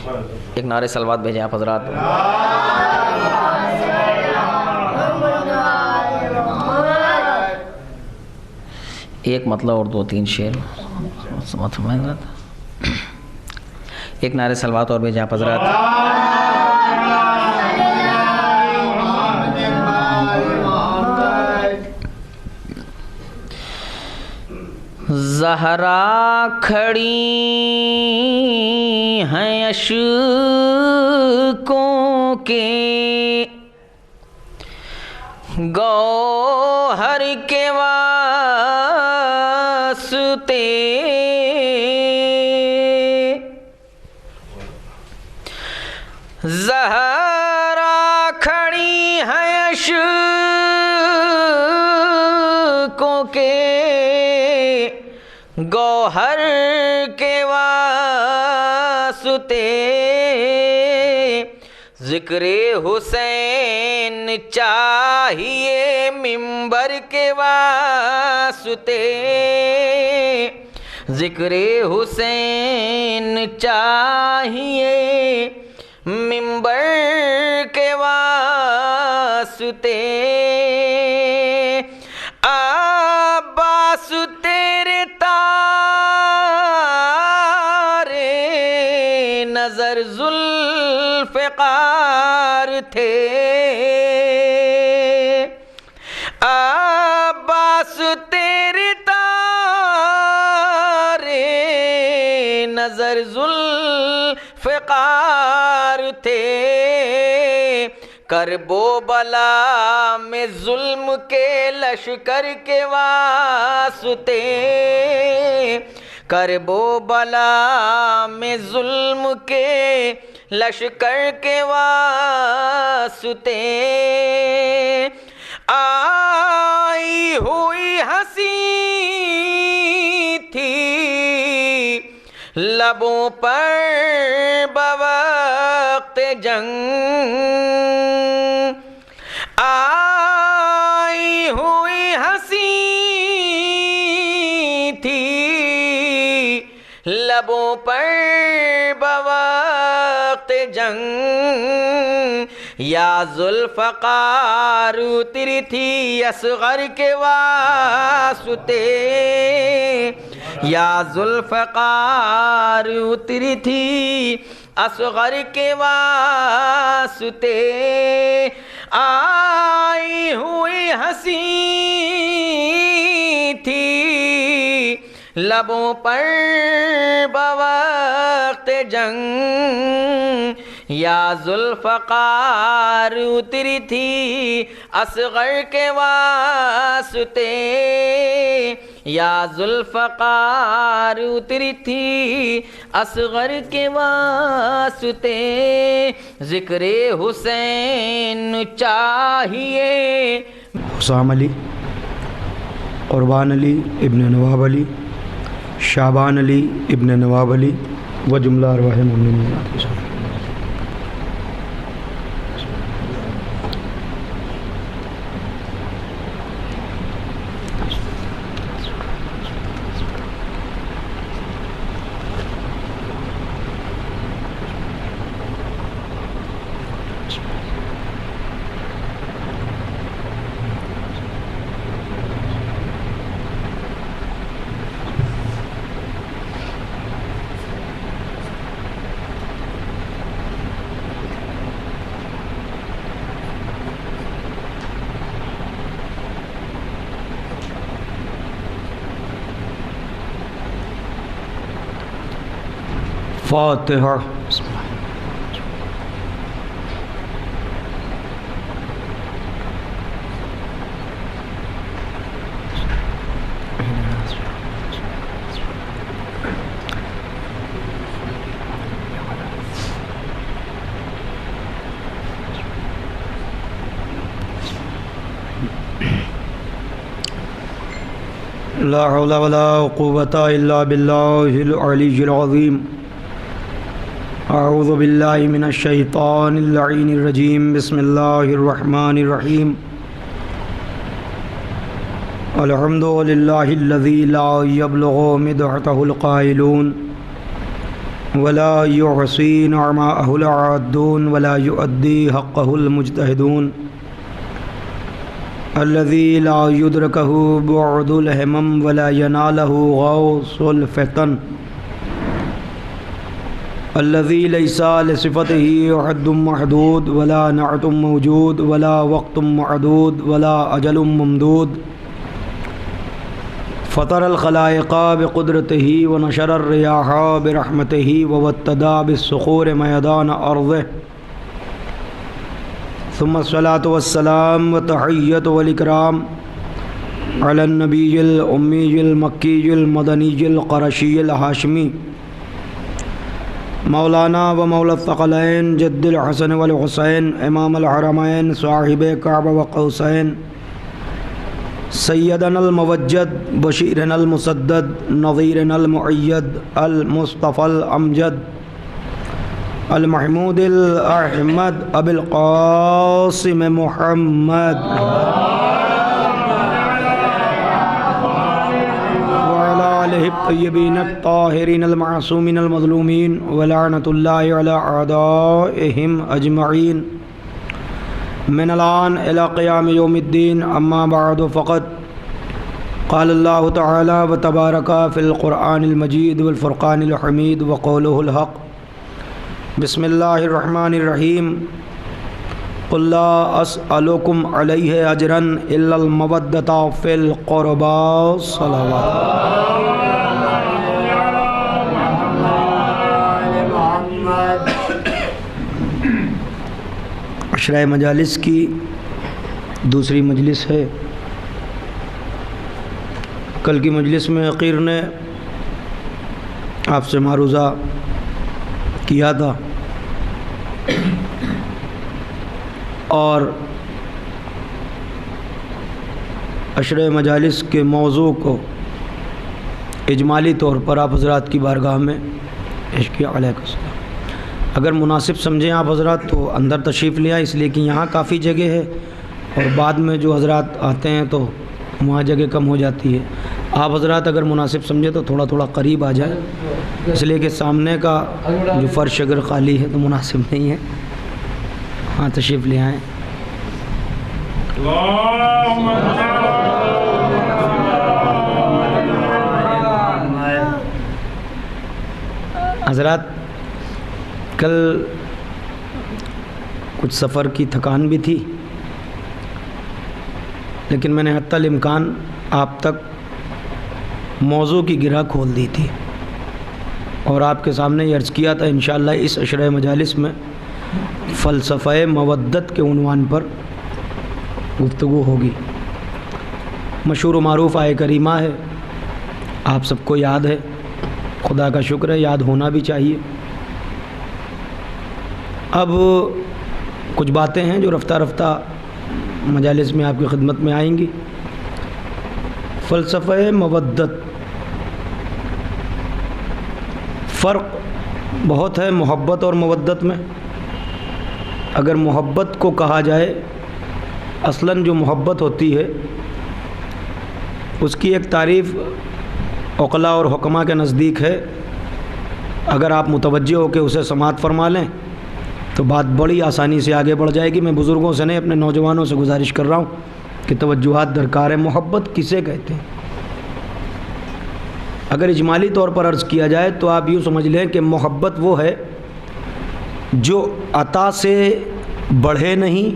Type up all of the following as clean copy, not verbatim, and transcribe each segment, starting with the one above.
एक नारे सलवात भेजें आप हजरात। एक मतलब और 2-3 शेर एक नारे सलवात और भेजें आप हजरात। ज़हरा खड़ी हैं अशकों के गौहर के वास्ते, ज़हरा खड़ी हैं अशकों के गौहर के वास्ते, ज़िक्रे हुसैन चाहिए मिंबर के वास्ते, ज़िक्रे हुसैन चाहिए मिंबर के वास्ते। अब्बास तेरे तारे नजर जुल्फ़िकार थे, अब्बास तेरे तारे नजर जुल्फ़िकार थे, करबो बला में जुल्म के लश्कर के वास्ते, करबो बला में जुल्म के लश्कर के वास्ते, आई हुई हंसी थी लबों पर बवक्त जंग, आई हुई हंसी थी लबों पर बवक्त जंग, या जुल्फ़कार उतरी थी असग़र के वास्ते, या जुल्फ़कार उतरी थी असग़र के वास्ते, आई हुई हंसी थी लबों पर बवक्त जंग, या जुल्फ़कार उतरी थी असग़र के वास्ते, या जुल्फ़कार उतरी थी असग़र के वास्ते, ज़िक्रे हुसैन चाहिए। हुसाम अली, क़ुरबान अली इब्न नवाब अली, शाबान अली इब्न नवाब अली व जुमला अरवाह मोमिनीन के साथ। फातिहा। ला हौला वला कुव्वता इल्ला बिल्लाहिल अलीय्यिल अज़ीम। अऊज़ु बिल्लाहि मिनश शैतानिर लईनिर रजीम। बिस्मिल्लाहिर रहमानिर रहीम। अल्हम्दुलिल्लाहिल्लज़ी ला यब्लुगु मिदहतहुल क़ाइलून वला युहसी निअमतहुल आद्दून वला युअद्दी हक़्क़हुल मुज्तहिदून अल्लज़ी ला युद्रकहु बुअदुल हिमम वला यनालहु गौसुल फ़तन अल्लज़ी लैसा लिसिफ़तिही हद्दुम महदूद वला नअतुम मौजूद वला वक़्तुम मअदूद वला अजलुम ममदूद फ़तरल ख़लाइक़ा बिक़ुदरतिही व नशरर रियाहा बिरहमतिही व वत्तदा बिस्सुख़ूर मैदान अर्ज़िह सुम्मा अस्सलातु वस्सलाम व तहिय्यतु वल इकराम अलन नबिय्यिल उम्मिय्यिल मक्किय्यिल मदनिय्यिल क़ुरैशिय्यिल हाशिमी मौलाना व मौला थक़लैन जद्दुल हसन वल हुसैन इमामुल हरमैन साहिबे काबा व क़ौसैन सय्यदनल मुवज्जद बशीरनल मुसद्दद नज़ीरनल मुअय्यद अल मुस्तफ़ल अमजद अल महमूदिल अहमद अबिल क़ासिम मुहम्मद तय्यबीन ताहिरीन अलमासूमीन अलमज़लूमीन वलानतुल्लाहि अला अअदाइहिम अजमईन मिनल आन इला क़ियाम यौमिद्दीन अम्मा बअद फ़क़द क़ाल अल्लाहु तआला व तबारका फ़िल क़ुरआनिल मजीद वल फ़ुरक़ानिल हमीद व क़ौलुहुल हक़ बिस्मिल्लाहिर रहमानिर रहीम क़ुल ला अस्अलुकुम अलैहि अजरन इल्लल मवद्दता फ़िल क़ुरबा सलावत। अशरा मजालिस की दूसरी मजलिस है। कल की मजलिस में अकीर ने आपसे मारूज़ा किया था और अशरा मजालिस के मौजू को इजमाली तौर पर आप हज़रात की बारगाह में पेश किया। अलैकुम। अगर मुनासिब समझें आप हज़रात तो अंदर तशरीफ़ ले आएँ, इसलिए कि यहाँ काफ़ी जगह है और बाद में जो हज़रात आते हैं तो वहाँ जगह कम हो जाती है। आप हज़रात अगर मुनासिब समझें तो थोड़ा थोड़ा करीब आ जाए, इसलिए कि सामने का जो फ़र्श अगर ख़ाली है तो मुनासिब नहीं है। हाँ, तशरीफ़ ले आएँ। हज़रात कल कुछ सफ़र की थकान भी थी, लेकिन मैंने हत्तल इम्कान आप तक मौजू की गिरह खोल दी थी और आपके सामने ये अर्ज़ किया था इंशाअल्लाह इस अशरा मजालिस में फ़लसफ़े मवद्दत के उन्वान पर गुफ्तगू होगी। मशहूर व मारूफ़ आय करीमा है, आप सबको याद है, खुदा का शुक्र है, याद होना भी चाहिए। अब कुछ बातें हैं जो रफ्ता रफ्ता मजालिस में आपकी खिदमत में आएंगी। फ़लसफ़े मवद्दत, फ़र्क बहुत है मोहब्बत और मवद्दत में। अगर मोहब्बत को कहा जाए, असलन जो मोहब्बत होती है उसकी एक तारीफ़ उक़ला और हुक्मा के नज़दीक है। अगर आप मुतवज्जे होकर उसे समाअत फरमा लें तो बात बड़ी आसानी से आगे बढ़ जाएगी। मैं बुज़ुर्गों से नहीं, अपने नौजवानों से गुजारिश कर रहा हूँ कि तवज्जुहात दरकार है। मोहब्बत किसे कहते हैं? अगर इजमाली तौर पर अर्ज़ किया जाए तो आप यूँ समझ लें कि मोहब्बत वो है जो अता से बढ़े नहीं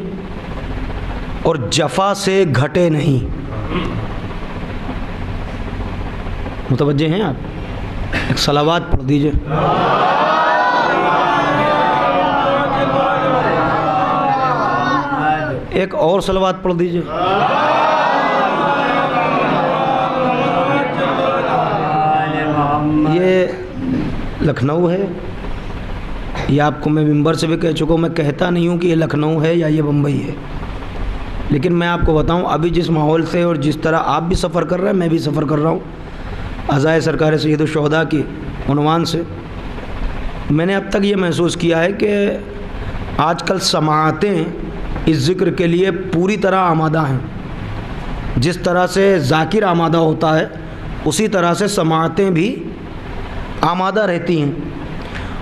और जफ़ा से घटे नहीं। मुतवज्जे हैं आप? एक सलावात पढ़ दीजिए। एक और सलावात पढ़ दीजिए। ये लखनऊ है, ये आपको मैं मिंबर से भी कह चुका हूँ। मैं कहता नहीं हूँ कि ये लखनऊ है या ये बम्बई है, लेकिन मैं आपको बताऊँ अभी जिस माहौल से और जिस तरह आप भी सफ़र कर रहे हैं, मैं भी सफ़र कर रहा हूँ अज़ाए सरकार सैयद शुहदा की उन्वान से, मैंने अब तक ये महसूस किया है कि आजकल समाअतें इस ज़िक्र के लिए पूरी तरह आमादा हैं। जिस तरह से ज़ाकिर आमादा होता है उसी तरह से समाअतें भी आमादा रहती हैं।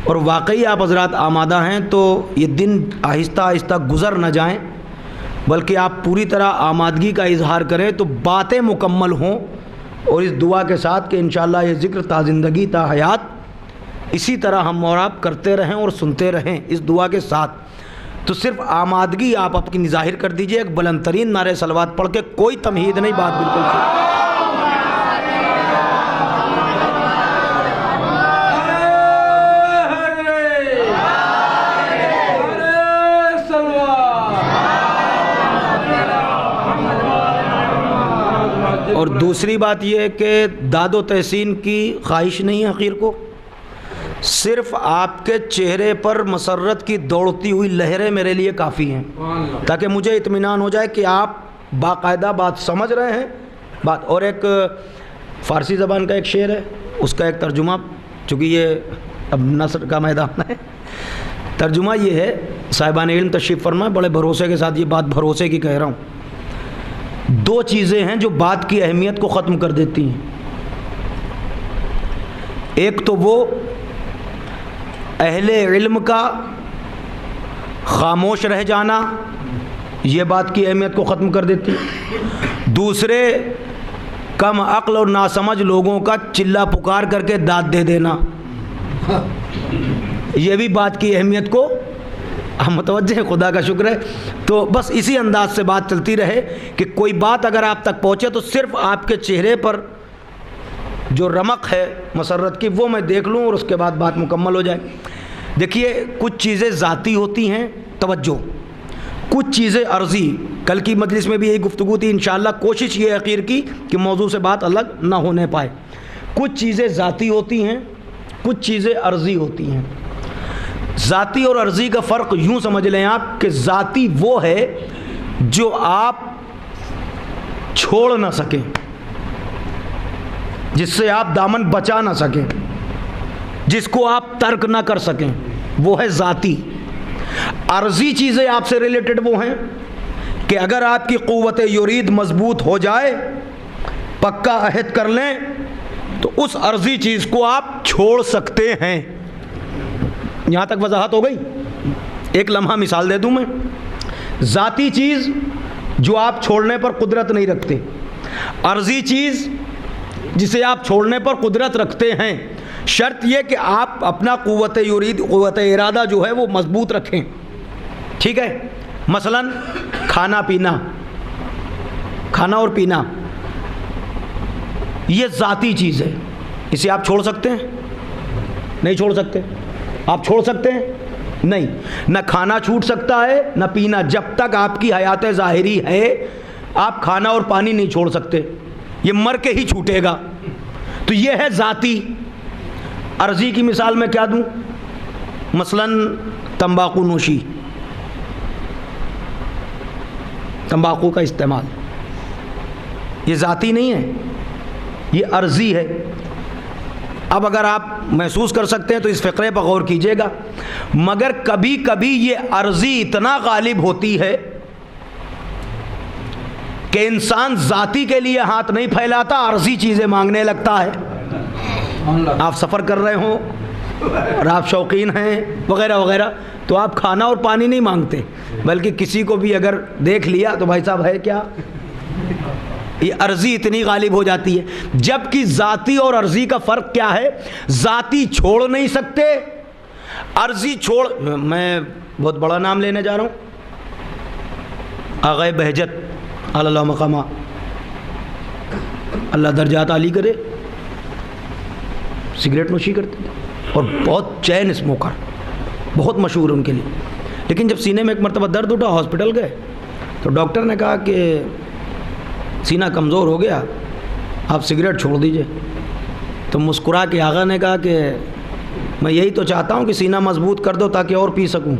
और वाकई आप हजरात आमादा हैं तो ये दिन आहिस्ता आहिस्ता गुज़र न जाएं, बल्कि आप पूरी तरह आमादगी का इजहार करें तो बातें मुकम्मल हों। और इस दुआ के साथ कि इंशाअल्लाह ये ज़िक्र ता ज़िंदगी ता हयात इसी तरह हम और आप करते रहें और सुनते रहें इस दुआ के साथ। तो सिर्फ आमादगी आप अपनी ज़ाहिर कर दीजिए, एक बुलंद तरीन नारे सलवात पढ़ के, कोई तमहीद नहीं, बात बिल्कुल सही। और दूसरी बात यह है कि दादो तहसीन की ख्वाहिश नहीं है हकीर को, सिर्फ आपके चेहरे पर मसर्रत की दौड़ती हुई लहरें मेरे लिए काफ़ी हैं, ताकि मुझे इत्मीनान हो जाए कि आप बाकायदा बात समझ रहे हैं बात। और एक फ़ारसी ज़बान का एक शेर है, उसका एक तर्जुमा, चूँकि ये अब नस्र का मैदान है, तर्जुमा ये है, साहिबान इल्म तशरीफ़ फरमा, बड़े भरोसे के साथ ये बात भरोसे की कह रहा हूँ। दो चीज़ें हैं जो बात की अहमियत को ख़त्म कर देती हैं। एक तो वो अहले इल्म का खामोश रह जाना, ये बात की अहमियत को ख़त्म कर देती है। दूसरे कम अक्ल और नासमझ लोगों का चिल्ला पुकार करके दाद दे देना, ये भी बात की अहमियत को, हम मुतवज्जे हैं, खुदा का शुक्र है। तो बस इसी अंदाज से बात चलती रहे कि कोई बात अगर आप तक पहुँचे तो सिर्फ आपके चेहरे पर जो रमक है मसर्रत की वो मैं देख लूँ और उसके बाद बात मुकम्मल हो जाए। देखिए, कुछ चीज़ें ज़ाती होती हैं, तवज्जो, कुछ चीज़ें अर्ज़ी। कल की मजलिस में भी यही गुफ्तगू थी, इंशाअल्लाह कोशिश ये अखीर की कि मौजू से बात अलग ना होने पाए। कुछ चीज़ें ज़ाती होती हैं, कुछ चीज़ें अर्ज़ी होती हैं। ज़ाती और अर्ज़ी का फ़र्क यूँ समझ लें आप कि ज़ाती वो है जो आप छोड़ ना सकें, जिससे आप दामन बचा ना सकें, जिसको आप तर्क ना कर सकें, वो है ज़ाती। अर्ज़ी चीज़ें आपसे रिलेटेड वो हैं कि अगर आपकी क़ुव्वत युरीद मज़बूत हो जाए, पक्का अहद कर लें, तो उस अर्ज़ी चीज़ को आप छोड़ सकते हैं। यहाँ तक वजाहत हो गई। एक लम्हा मिसाल दे दूँ मैं। ज़ाती चीज़ जो आप छोड़ने पर कुदरत नहीं रखते, अर्ज़ी चीज़ जिसे आप छोड़ने पर कुदरत रखते हैं, शर्त यह कि आप अपना क़ुव्वत युरीद, क़ुव्वत इरादा जो है वो मज़बूत रखें। ठीक है, मसलन खाना पीना, खाना और पीना ये ज़ाती चीज़ है, इसे आप छोड़ सकते हैं? नहीं छोड़ सकते। आप छोड़ सकते हैं? नहीं। न खाना छूट सकता है न पीना, जब तक आपकी हयात ज़ाहिरी है आप खाना और पानी नहीं छोड़ सकते, ये मर के ही छूटेगा। तो ये है ज़ाती। अर्ज़ी की मिसाल मैं क्या दूं? मसलन तंबाकू नोशी, तंबाकू का इस्तेमाल, ये ज़ाती नहीं है, ये अर्ज़ी है। अब अगर आप महसूस कर सकते हैं तो इस फ़िक्रे पर गौर कीजिएगा। मगर कभी कभी ये अर्ज़ी इतना गालिब होती है कि इंसान ज़ाती के लिए हाथ नहीं फैलाता, अर्ज़ी चीज़ें मांगने लगता है। आप सफ़र कर रहे हो और आप शौकीन हैं वगैरह वगैरह, तो आप खाना और पानी नहीं मांगते, बल्कि किसी को भी अगर देख लिया तो भाई साहब है क्या, ये अर्ज़ी इतनी गालिब हो जाती है। जबकि ज़ाती और अर्ज़ी का फ़र्क क्या है? ज़ाती छोड़ नहीं सकते, अर्ज़ी छोड़, मैं बहुत बड़ा नाम लेने जा रहा हूँ, आग़ाए बहजत अल्लाह मक़ामा, अल्लाह दर्जात आली करे, सिगरेट नोशी करते थे और बहुत चैन स्मोकर, बहुत मशहूर है उनके लिए। लेकिन जब सीने में एक मरतबा दर्द उठा, हॉस्पिटल गए तो डॉक्टर ने कहा कि सीना कमज़ोर हो गया, आप सिगरेट छोड़ दीजिए। तो मुस्कुरा के आगा ने कहा कि मैं यही तो चाहता हूँ कि सीना मजबूत कर दो ताकि और पी सकूँ।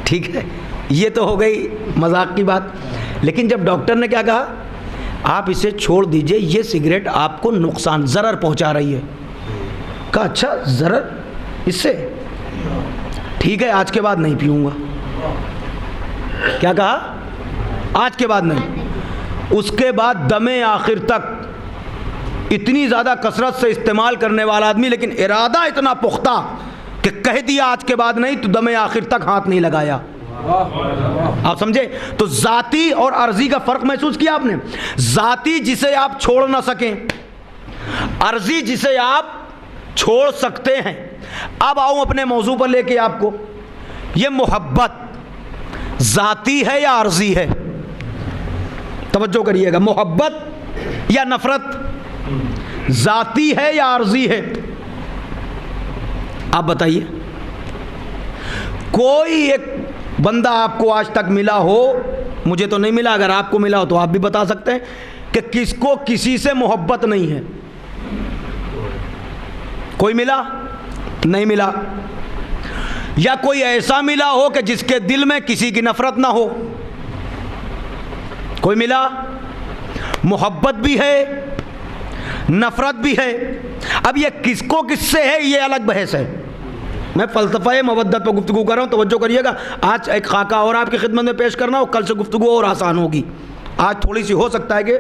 ठीक है, ये तो हो गई मजाक की बात। लेकिन जब डॉक्टर ने क्या कहा, आप इसे छोड़ दीजिए, ये सिगरेट आपको नुकसान, ज़रर पहुँचा रही है। कहा अच्छा ज़रर इससे, ठीक है आज के बाद नहीं पीऊँगा। क्या कहा? आज के बाद नहीं। उसके बाद दमे आखिर तक इतनी ज़्यादा कसरत से इस्तेमाल करने वाला आदमी, लेकिन इरादा इतना पुख्ता कि कह दिया आज के बाद नहीं, तो दमे आखिर तक हाथ नहीं लगाया। आप समझे? तो जाती और अर्जी का फर्क महसूस किया आपने। जाती जिसे आप छोड़ ना सकें, अर्जी जिसे आप छोड़ सकते हैं। अब आऊं अपने मौजू पर लेके आपको, ये मोहब्बत जाती है या अर्जी है? तवज्जो करिएगा, मोहब्बत या नफरत जाती है या अर्जी है? आप बताइए। कोई एक बंदा आपको आज तक मिला हो, मुझे तो नहीं मिला, अगर आपको मिला हो तो आप भी बता सकते हैं कि किसको किसी से मोहब्बत नहीं है? कोई मिला? नहीं मिला। या कोई ऐसा मिला हो कि जिसके दिल में किसी की नफरत ना हो? कोई मिला? मोहब्बत भी है, नफरत भी है। अब ये किसको किससे है, ये अलग बहस है। मैं फ़लसफ़ा मवद्दत पर गुफ्तगू कर रहा हूँ, तवज्जो करिएगा। आज एक खाका और आपकी खिदमत में पेश करना हो, कल से गुफ्तगू और आसान होगी। आज थोड़ी सी हो सकता है कि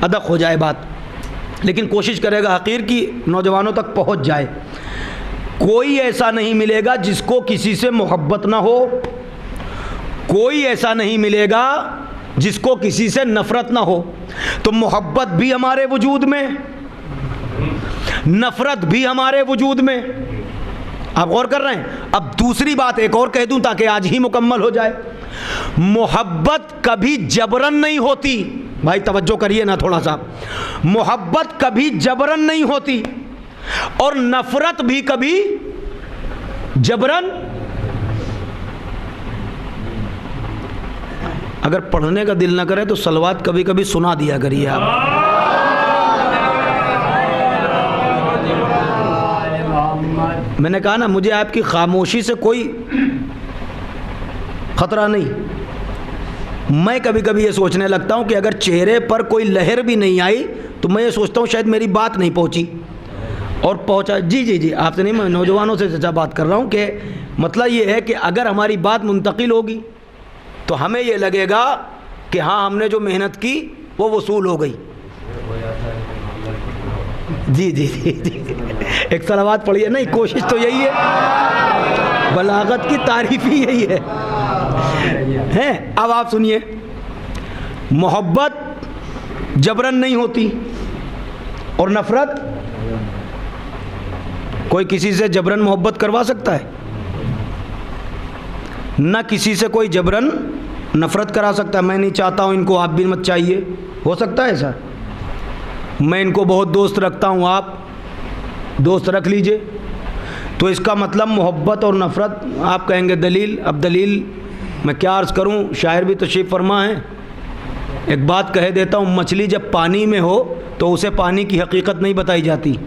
अदक हो जाए बात, लेकिन कोशिश करेगा हकीर की नौजवानों तक पहुँच जाए। कोई ऐसा नहीं मिलेगा जिसको किसी से मोहब्बत ना हो, कोई ऐसा नहीं मिलेगा जिसको किसी से नफरत ना हो। तो मोहब्बत भी हमारे वजूद में, नफरत भी हमारे वजूद में। आप गौर कर रहे हैं? अब दूसरी बात एक और कह दूं ताकि आज ही मुकम्मल हो जाए। मोहब्बत कभी जबरन नहीं होती। भाई तवज्जो करिए ना थोड़ा सा। मोहब्बत कभी जबरन नहीं होती और नफरत भी कभी जबरन। अगर पढ़ने का दिल ना करे तो सलवात कभी कभी सुना दिया करिए आप। मैंने कहा ना, मुझे आपकी खामोशी से कोई खतरा नहीं। मैं कभी कभी ये सोचने लगता हूँ कि अगर चेहरे पर कोई लहर भी नहीं आई तो मैं ये सोचता हूँ शायद मेरी बात नहीं पहुँची, और पहुँचा। जी जी जी, आपसे नहीं, मैं नौजवानों से सच्चा बात कर रहा हूँ कि मतलब ये है कि अगर हमारी बात मुंतकिल होगी तो हमें ये लगेगा कि हाँ, हमने जो मेहनत की वो वसूल हो गई। जी जी जी जी, एक सलावत पढ़िए। नहीं, कोशिश तो यही है, बलागत की तारीफ ही यही है। हैं? अब आप सुनिए, मोहब्बत जबरन नहीं होती और नफरत, कोई किसी से जबरन मोहब्बत करवा सकता है? ना किसी से कोई जबरन नफरत करा सकता है। मैं नहीं चाहता हूँ इनको, आप भी मत चाहिए, हो सकता है ऐसा? मैं इनको बहुत दोस्त रखता हूँ, आप दोस्त रख लीजिए, तो इसका मतलब मोहब्बत और नफ़रत। आप कहेंगे दलील। अब दलील मैं क्या अर्ज़ करूँ, शायर भी तशरीफ़ फरमा है। एक बात कह देता हूँ, मछली जब पानी में हो तो उसे पानी की हकीकत नहीं बताई जाती,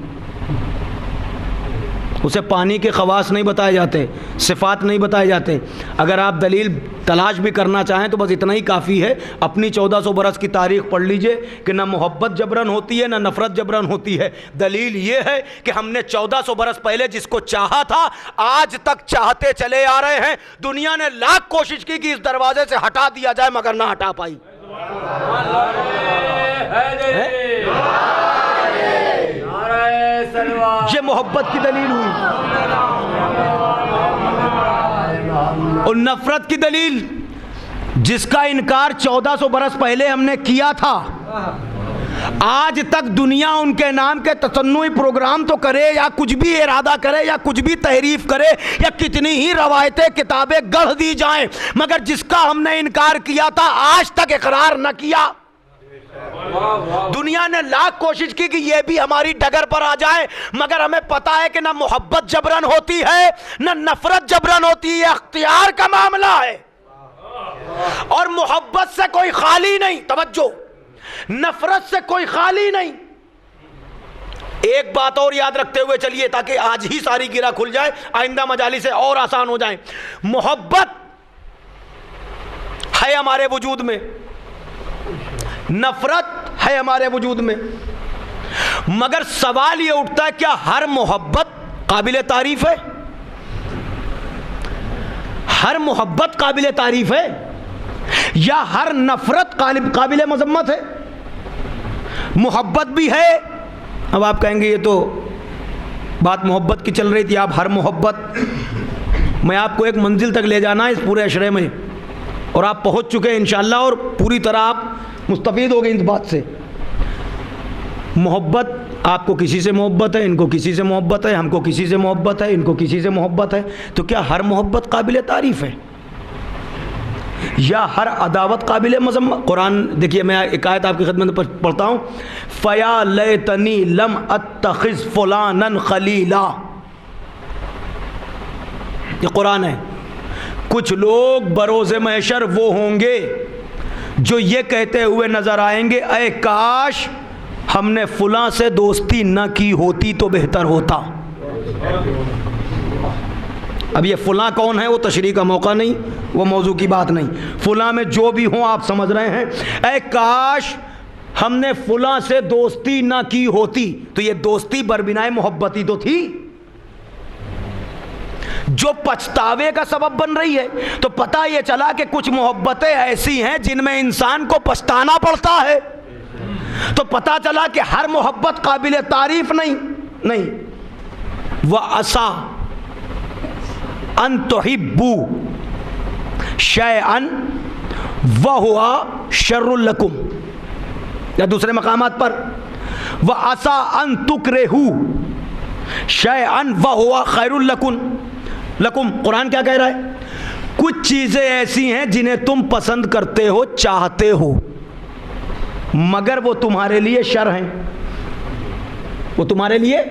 उसे पानी के ख़वास नहीं बताए जाते, सिफ़ात नहीं बताए जाते। अगर आप दलील तलाश भी करना चाहें तो बस इतना ही काफ़ी है, अपनी 1400 बरस की तारीख़ पढ़ लीजिए कि ना मोहब्बत जबरन होती है, ना नफ़रत जबरन होती है। दलील ये है कि हमने 1400 बरस पहले जिसको चाहा था आज तक चाहते चले आ रहे हैं। दुनिया ने लाख कोशिश की कि इस दरवाजे से हटा दिया जाए, मगर ना हटा पाई। ये मोहब्बत की दलील हुई। और नफरत की दलील, जिसका इनकार 1400 बरस पहले हमने किया था, आज तक दुनिया उनके नाम के तसन्नुई प्रोग्राम तो करे या कुछ भी इरादा करे या कुछ भी तहरीफ करे या कितनी ही रवायतें किताबें गढ़ दी जाएं, मगर जिसका हमने इनकार किया था आज तक इकरार न किया। दुनिया ने लाख कोशिश की कि ये भी हमारी डगर पर आ जाए, मगर हमें पता है कि ना मोहब्बत जबरन होती है ना नफरत जबरन होती है, अख्तियार का मामला है। और मोहब्बत से कोई खाली नहीं, तवज्जो, नफरत से कोई खाली नहीं। एक बात और याद रखते हुए चलिए ताकि आज ही सारी गिरा खुल जाए, आइंदा मजाली से और आसान हो जाए। मोहब्बत है हमारे वजूद में, नफरत है हमारे वजूद में, मगर सवाल यह उठता है क्या हर मोहब्बत काबिल तारीफ है? हर मोहब्बत काबिल तारीफ है या हर नफरत काबिल मजम्मत है? मोहब्बत भी है। अब आप कहेंगे ये तो बात मोहब्बत की चल रही थी, आप हर मोहब्बत, मैं आपको एक मंजिल तक ले जाना है इस पूरे अशरे में, और आप पहुंच चुके हैं इंशाअल्लाह, और पूरी तरह आप मुस्तफीद हो गए इस बात से। मोहब्बत, आपको किसी से मोहब्बत है, इनको किसी से मोहब्बत है, हमको किसी से मोहब्बत है, इनको किसी से मोहब्बत है, तो क्या हर मोहब्बत काबिल तारीफ़ है या हर अदावत काबिल मज़म्मत? कुरान देखिए, मैं एक आयत आपकी खिदमत में पढ़ता हूँ, फ़या लैतनी लम अत्तखिज़ फ़ुलानन खलीला, ये कुरान है। कुछ लोग बरोज़े महशर वो होंगे जो ये कहते हुए नज़र आएंगे, ऐ काश हमने फुला से दोस्ती न की होती तो बेहतर होता। अब ये फुला कौन है वो तशरीह का मौका नहीं, वो मौजू की बात नहीं, फुला में जो भी हो आप समझ रहे हैं, ऐ काश हमने फुला से दोस्ती न की होती, तो ये दोस्ती बरबिनाए मोहब्बती तो थी जो पछतावे का सबब बन रही है। तो पता ये चला कि कुछ मोहब्बतें ऐसी हैं जिनमें इंसान को पछताना पड़ता है। तो पता चला कि हर मोहब्बत काबिल तारीफ नहीं। वह असा अन तुहिब्बू शैअन व हुआ शर्रुल लकुम, या दूसरे मकामात पर वह असा अन तुकरेहू शैअन व हुआ खैरुल लकुम। कुरान क्या कह रहा है? कुछ चीज़ें ऐसी हैं जिन्हें तुम पसंद करते हो, चाहते हो, मगर वो तुम्हारे लिए शर हैं, वो तुम्हारे लिए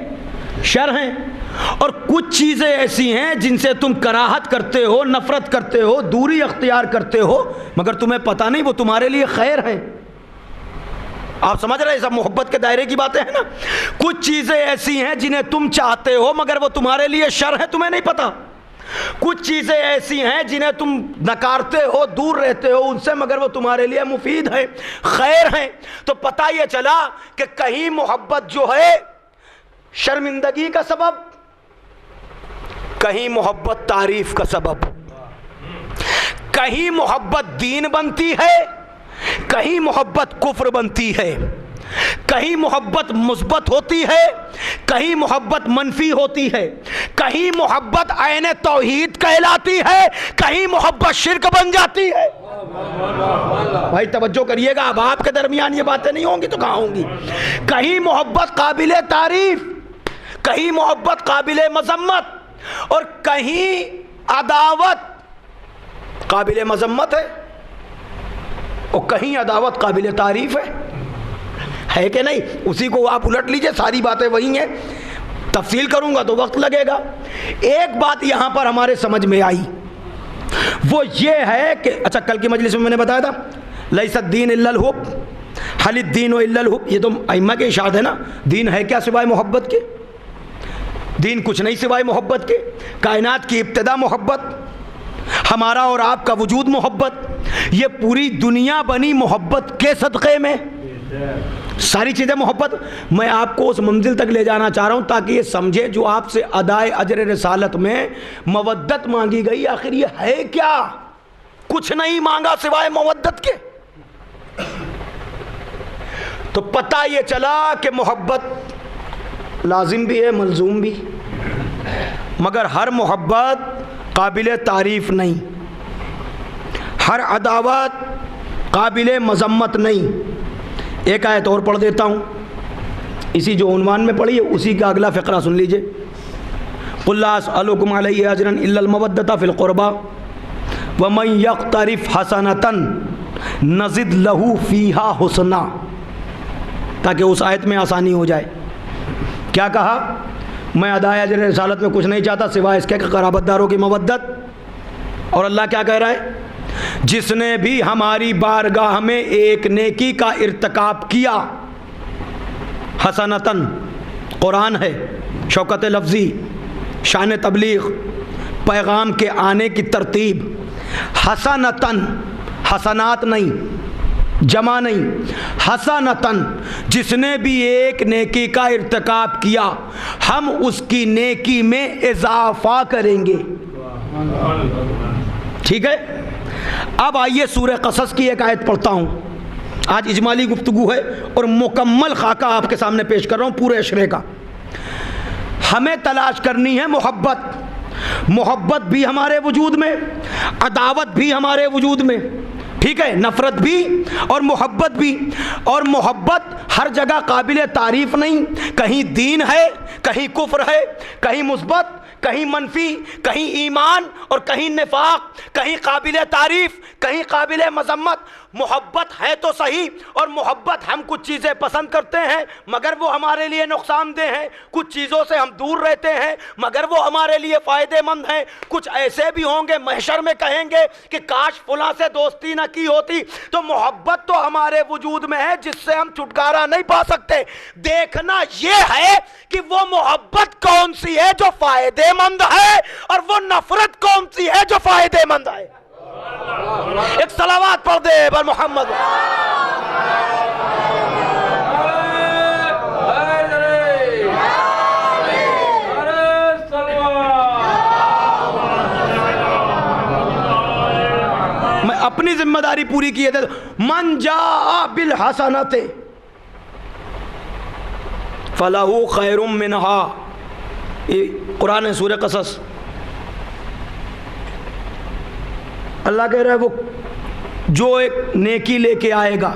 शर हैं। और कुछ चीज़ें ऐसी हैं जिनसे तुम कराहत करते हो, नफ़रत करते हो, दूरी अख्तियार करते हो, मगर तुम्हें पता नहीं वो तुम्हारे लिए खैर हैं। आप समझ रहे हैं? सब मोहब्बत के दायरे की बातें हैं ना। कुछ चीज़ें ऐसी हैं जिन्हें तुम चाहते हो मगर वो तुम्हारे लिए शर है, तुम्हें नहीं पता। कुछ चीज़ें ऐसी हैं जिन्हें तुम नकारते हो, दूर रहते हो उनसे, मगर वो तुम्हारे लिए मुफीद है, खैर है। तो पता ये चला कि कहीं मोहब्बत जो है शर्मिंदगी का सबब, कहीं मोहब्बत तारीफ का सबब, कहीं मोहब्बत दीन बनती है, कहीं मोहब्बत कुफ्र बनती है, कहीं मोहब्बत मुस्बत होती है, कहीं मोहब्बत मनफी होती है, कहीं मोहब्बत आयने तौहीद कहलाती है, कहीं मोहब्बत शिर्क बन जाती है। भाई तवज्जो करिएगा, अब आपके दरमियान ये बातें नहीं होंगी तो कहाँ होंगी। कहीं मोहब्बत काबिले तारीफ, कहीं मोहब्बत काबिले मजम्मत, और कहीं अदावत काबिले मजम्मत है और कहीं अदावत काबिले तारीफ है कि नहीं? उसी को आप उलट लीजिए, सारी बातें वही हैं। तफसील करूंगा तो वक्त लगेगा। एक बात यहां पर हमारे समझ में आई, वो ये है कि अच्छा, कल की मजलिस में मैंने बताया था लैसद्दीन इल्लल हुब हलिद्दीन व इल्लल हुब, ये तो अइम्मा के इशाद है ना। दीन है क्या सिवाय मोहब्बत के? दीन कुछ नहीं सिवाय मोहब्बत के। कायनात की इब्तिदा मोहब्बत, हमारा और आपका वजूद मोहब्बत, ये पूरी दुनिया बनी मोहब्बत के सदक़े में, सारी चीज़ें मोहब्बत। मैं आपको उस मंजिल तक ले जाना चाह रहा हूँ ताकि ये समझे जो आपसे अदाए अजर रिसालत में मवद्दत मांगी गई, आखिर ये है क्या? कुछ नहीं मांगा सिवाय मवद्दत के। तो पता ये चला कि मोहब्बत लाजिम भी है, मलजूम भी, मगर हर मोहब्बत काबिल तारीफ़ नहीं, हर अदावत काबिल मजम्मत नहीं। एक आयत और पढ़ देता हूँ, इसी जो उन्वान में पढ़ी है उसी का अगला फ़िक्रा सुन लीजिए। कुल ला असअलुकुम अलैहि अजरन इल्लल मवद्दता फिल क़ुरबा व मन यक़्तरिफ़ हसनतन नज़िद लहू फ़ीहा हुस्ना, ताकि उस आयत में आसानी हो जाए। क्या कहा? मैं अदाए अजर रिसालत में कुछ नहीं चाहता सिवाय इसके क़राबतदारों की मवद्दत। और अल्लाह क्या कह रहा है? जिसने भी हमारी बारगाह में एक नेकी का इर्तिकाब किया, हसनतन कुरान है, शौकत लफ्ज़ी, शान तबलीग, पैगाम के आने की तरतीब। हसनतन, हसनात नहीं, जमा नहीं, हसनतन, जिसने भी एक नेकी का इर्तिकाब किया हम उसकी नेकी में इजाफा करेंगे। ठीक है। अब आइए सूरह क़सस की एक आयत पढ़ता हूँ, आज इजमाली गुफ्तगू है और मुकम्मल खाका आपके सामने पेश कर रहा हूँ पूरे अशरे का। हमें तलाश करनी है मोहब्बत। मोहब्बत भी हमारे वजूद में, अदावत भी हमारे वजूद में, ठीक है, नफ़रत भी और मोहब्बत भी। और मोहब्बत हर जगह काबिल तारीफ़ नहीं, कहीं दीन है, कहीं कुफ्र है, कहीं मुस्बत, कहीं मनफी, कहीं ईमान और कहीं निफाक, कहीं काबिल तारीफ़, कहीं काबिल मज़म्मत। मोहब्बत है तो सही, और मोहब्बत हम कुछ चीज़ें पसंद करते हैं मगर वो हमारे लिए नुकसानदेह हैं, कुछ चीज़ों से हम दूर रहते हैं मगर वो हमारे लिए फ़ायदेमंद हैं। कुछ ऐसे भी होंगे महशर में कहेंगे कि काश फुला से दोस्ती ना की होती। तो मोहब्बत तो हमारे वजूद में है जिससे हम छुटकारा नहीं पा सकते। देखना ये है कि वो मोहब्बत कौन सी है जो फ़ायदेमंद है और वो नफ़रत कौन सी है जो फ़ायदेमंद है। एक सलावत पढ़ दे पर मोहम्मद। मैं अपनी जिम्मेदारी पूरी की है। मन जा बिल हसनते फलाहु खैरुम मिनहा, ये कुरान है, सूरह क़सस। अल्लाह कह रहा है वो जो एक नेकी लेके आएगा,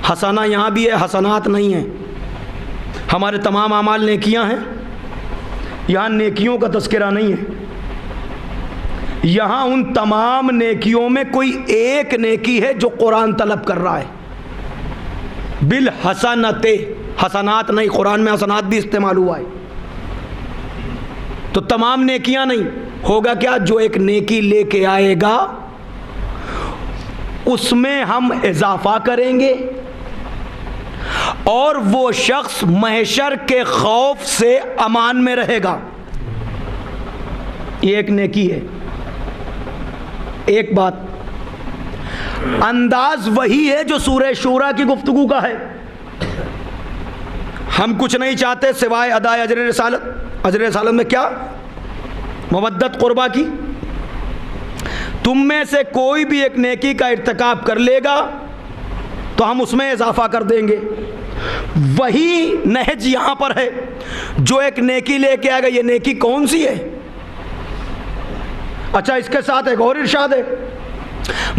हसना यहाँ भी है, हसनात नहीं है। हमारे तमाम आमाल नेकियां हैं, यहाँ नेकियों का तस्करा नहीं है। यहाँ उन तमाम नेकियों में कोई एक नेकी है जो कुरान तलब कर रहा है। बिल हसनते, हसनात नहीं, कुरान में हसनात भी इस्तेमाल हुआ है। तो तमाम नेकियां नहीं, होगा क्या, जो एक नेकी लेके आएगा उसमें हम इजाफा करेंगे और वो शख्स महशर के खौफ से अमान में रहेगा। ये एक नेकी है। एक बात, अंदाज वही है जो सूरह शूरा की गुफ्तगू का है। हम कुछ नहीं चाहते सिवाय अदाए अजर रिसालत। अजर रिसालत में क्या, मवद्दत कुर्बा की। तुम में से कोई भी एक नेकी का इर्तिकाब कर लेगा तो हम उसमें इजाफा कर देंगे। वही नहज यहां पर है, जो एक नेकी लेके आएगा। ये नेकी कौन सी है? अच्छा, इसके साथ एक और इरशाद है,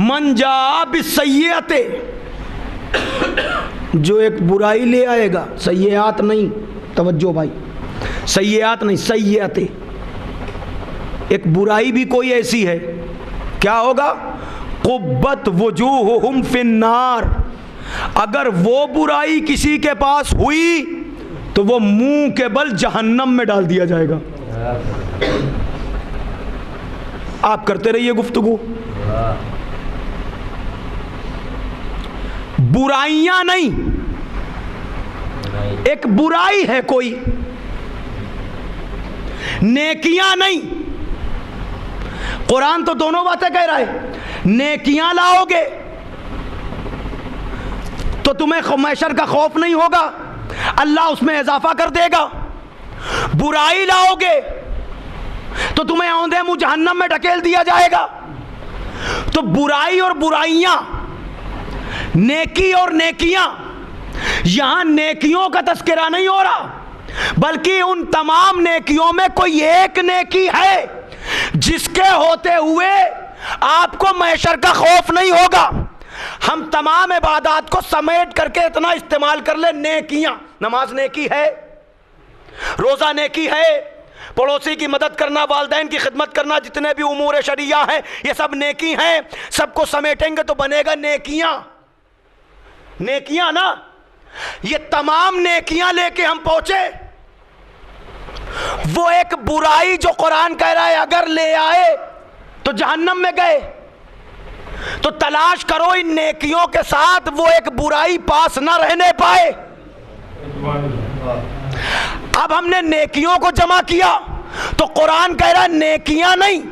मन जा बिस्सय्यते, जो एक बुराई ले आएगा, सय्यात नहीं, तवज्जो भाई, सय्यात नहीं, सय्यते, एक बुराई भी कोई ऐसी है, क्या होगा, कुब्बत वजूहुहुम फिन्नार, अगर वो बुराई किसी के पास हुई तो वो मुंह के बल जहन्नम में डाल दिया जाएगा। आप करते रहिए गुफ्तगू। बुराइयां नहीं, एक बुराई है कोई, नेकियां नहीं। कुरान तो दोनों बातें कह रहा है। नेकियां लाओगे तो तुम्हें महशर का खौफ नहीं होगा, अल्लाह उसमें इजाफा कर देगा। बुराई लाओगे तो तुम्हें औंधे मुंह जहन्नम में ढकेल दिया जाएगा। तो बुराई और बुराइयां, नेकी और नेकियां, यहां नेकियों का तस्करा नहीं हो रहा, बल्कि उन तमाम नेकियों में कोई एक नेकी है जिसके होते हुए आपको महशर का खौफ नहीं होगा। हम तमाम इबादत को समेट करके इतना इस्तेमाल कर ले, नेकियां, नमाज नेकी है, रोजा नेकी है, पड़ोसी की मदद करना, वालिदैन की खिदमत करना, जितने भी उमूर शरिया हैं ये सब नेकी हैं। सबको समेटेंगे तो बनेगा नेकियां। नेकियां ना, ये तमाम नेकियां लेके हम पहुंचे। वो एक बुराई जो कुरान कह रहा है अगर ले आए तो जहन्नम में गए, तो तलाश करो इन नेकियों के साथ वो एक बुराई पास ना रहने पाए। अब हमने नेकियों को जमा किया तो कुरान कह रहा है नेकियां नहीं,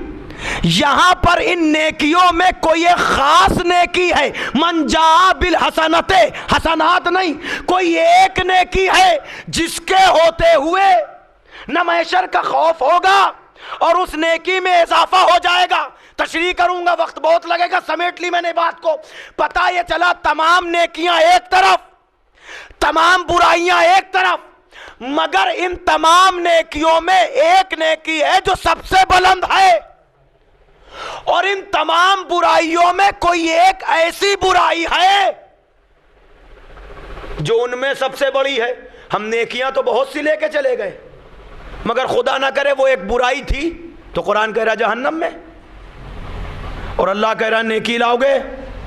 यहां पर इन नेकियों में कोई एक खास नेकी है। मन जा बिल हसनते, हसनात नहीं, कोई एक नेकी है जिसके होते हुए न महशर का खौफ होगा और उस नेकी में इजाफा हो जाएगा। तशरीह करूंगा, वक्त बहुत लगेगा, समेट ली मैंने बात को। पता ये चला तमाम नेकियां एक तरफ, तमाम बुराइयां एक तरफ, मगर इन तमाम नेकियों में एक नेकी है जो सबसे बुलंद है, और इन तमाम बुराइयों में कोई एक ऐसी बुराई है जो उनमें सबसे बड़ी है। हम नेकियां तो बहुत सी लेके चले गए, मगर खुदा ना करे वो एक बुराई थी तो कुरान कह रहा जहन्नम में, और अल्लाह कह रहा नेकी लाओगे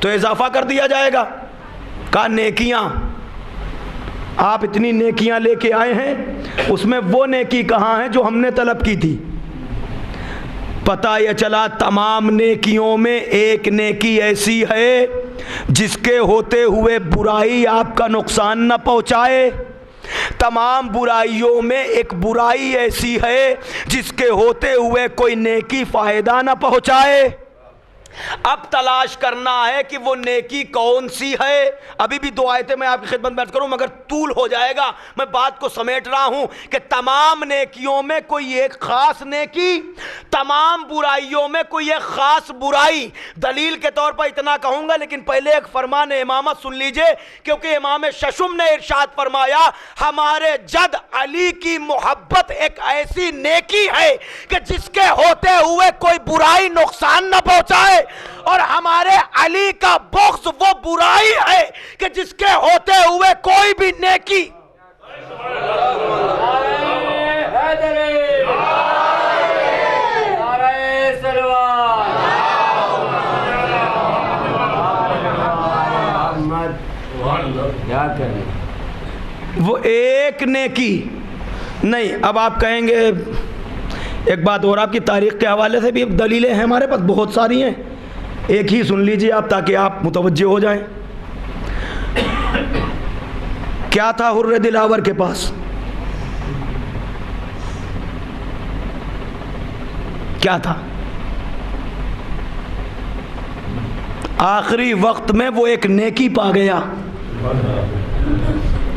तो इजाफा कर दिया जाएगा। कहा नेकियां, आप इतनी नेकियां लेके आए हैं, उसमें वो नेकी कहां है जो हमने तलब की थी। पता यह चला तमाम नेकियों में एक नेकी ऐसी है जिसके होते हुए बुराई आपका नुकसान न पहुंचाए। तमाम बुराइयों में एक बुराई ऐसी है जिसके होते हुए कोई नेकी फायदा न पहुंचाए। अब तलाश करना है कि वो नेकी कौन सी है। अभी भी दो आयतें मैं आपकी खिदमत में अर्ज करूं, मगर तूल हो जाएगा, मैं बात को समेट रहा हूं कि तमाम नेकियों में कोई एक खास नेकी, तमाम बुराइयों में कोई एक खास बुराई। दलील के तौर पर इतना कहूंगा, लेकिन पहले एक फरमान इमामत सुन लीजिए, क्योंकि इमाम शशुम ने इरशाद फरमाया हमारे जद अली की मोहब्बत एक ऐसी नेकी है कि जिसके होते हुए कोई बुराई नुकसान न पहुंचाए, और हमारे अली का बुग़्ज़ वो बुराई है कि जिसके होते हुए कोई भी नेकी वो एक नेकी नहीं। अब आप कहेंगे एक बात और, आपकी तारीख़ के हवाले से भी दलीलें हैं हमारे पास, बहुत सारी हैं, एक ही सुन लीजिए आप ताकि आप मुतवज्जे हो जाएं। क्या था हुर्रे दिलावर के पास? क्या था? आखिरी वक्त में वो एक नेकी पा गया,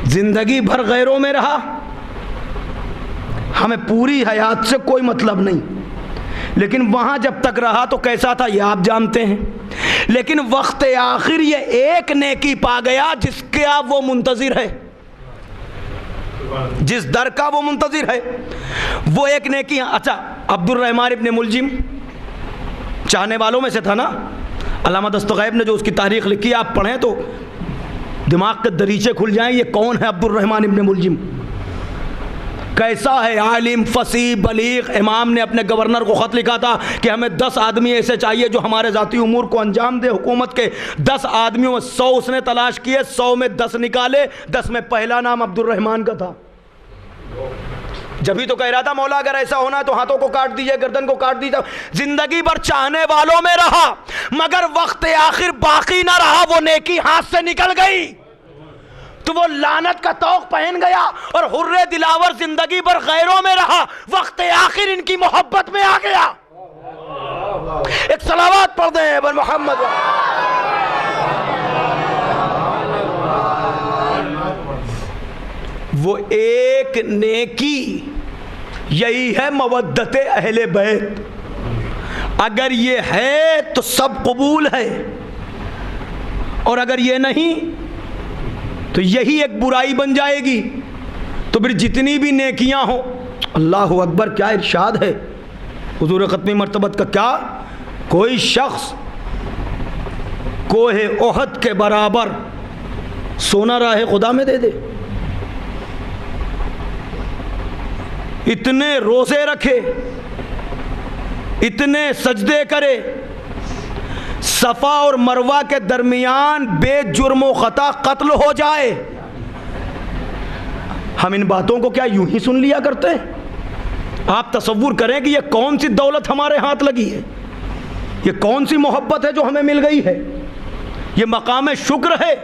जिंदगी भर गैरों में रहा, हमें पूरी हयात से कोई मतलब नहीं, लेकिन वहां जब तक रहा तो कैसा था ये आप जानते हैं। लेकिन वक्त आखिर ये एक नेकी पा गया जिसका वो मुंतजिर है, जिस दर का वो मुंतजिर है, वो एक नेकी। अच्छा, अब्दुर्रहमान इब्ने मुलजिम चाहने वालों में से था ना, अल्लामा दस्तगैब ने जो उसकी तारीख लिखी आप पढ़ें तो दिमाग के दरीचे खुल जाएं। ये कौन है अब्दुर्रहमान इब्ने मुलजिम, कैसा है आलिम, फसीह, बलीग। इमाम ने अपने गवर्नर को ख़त लिखा था कि हमें 10 आदमी ऐसे चाहिए जो हमारे ज़ाती उमूर को अंजाम दे हुकूमत के। 10 आदमियों में 100 उसने तलाश किए, 100 में 10 निकाले, 10 में पहला नाम अब्दुर्रहमान का था। जब ही तो कह रहा था मौला अगर ऐसा होना है तो हाथों को काट दीजिए, गर्दन को काट दीजिए। जिंदगी भर चाहने वालों में रहा, मगर वक्त आखिर बाकी ना रहा, वो नेकी हाथ से निकल गई तो वो लानत का तौक पहन गया, और हुर्रे दिलावर जिंदगी भर गैरों में रहा, वक्त आखिर इनकी मोहब्बत में आ गया। एक सलावत पढ़ दें बर मोहम्मद। वो एक नेकी यही है मवद्दत अहले बैत। अगर ये है तो सब कबूल है, और अगर ये नहीं तो यही एक बुराई बन जाएगी। तो फिर जितनी भी नेकियां हो, अल्लाह अकबर, क्या इरशाद है हुजूर ख़त्मी मर्तबत का, क्या कोई शख्स कोहे ओहद के बराबर सोना राह खुदा में दे दे, इतने रोज़े रखे, इतने सजदे करे, सफ़ा और मरवा के दरमियान बेजुर्म व ख़ता कत्ल हो जाए, हम इन बातों को क्या यूं ही सुन लिया करते हैं? आप तसव्वुर करें कि ये कौन सी दौलत हमारे हाथ लगी है, ये कौन सी मोहब्बत है जो हमें मिल गई है। ये मकाम शुक्र है।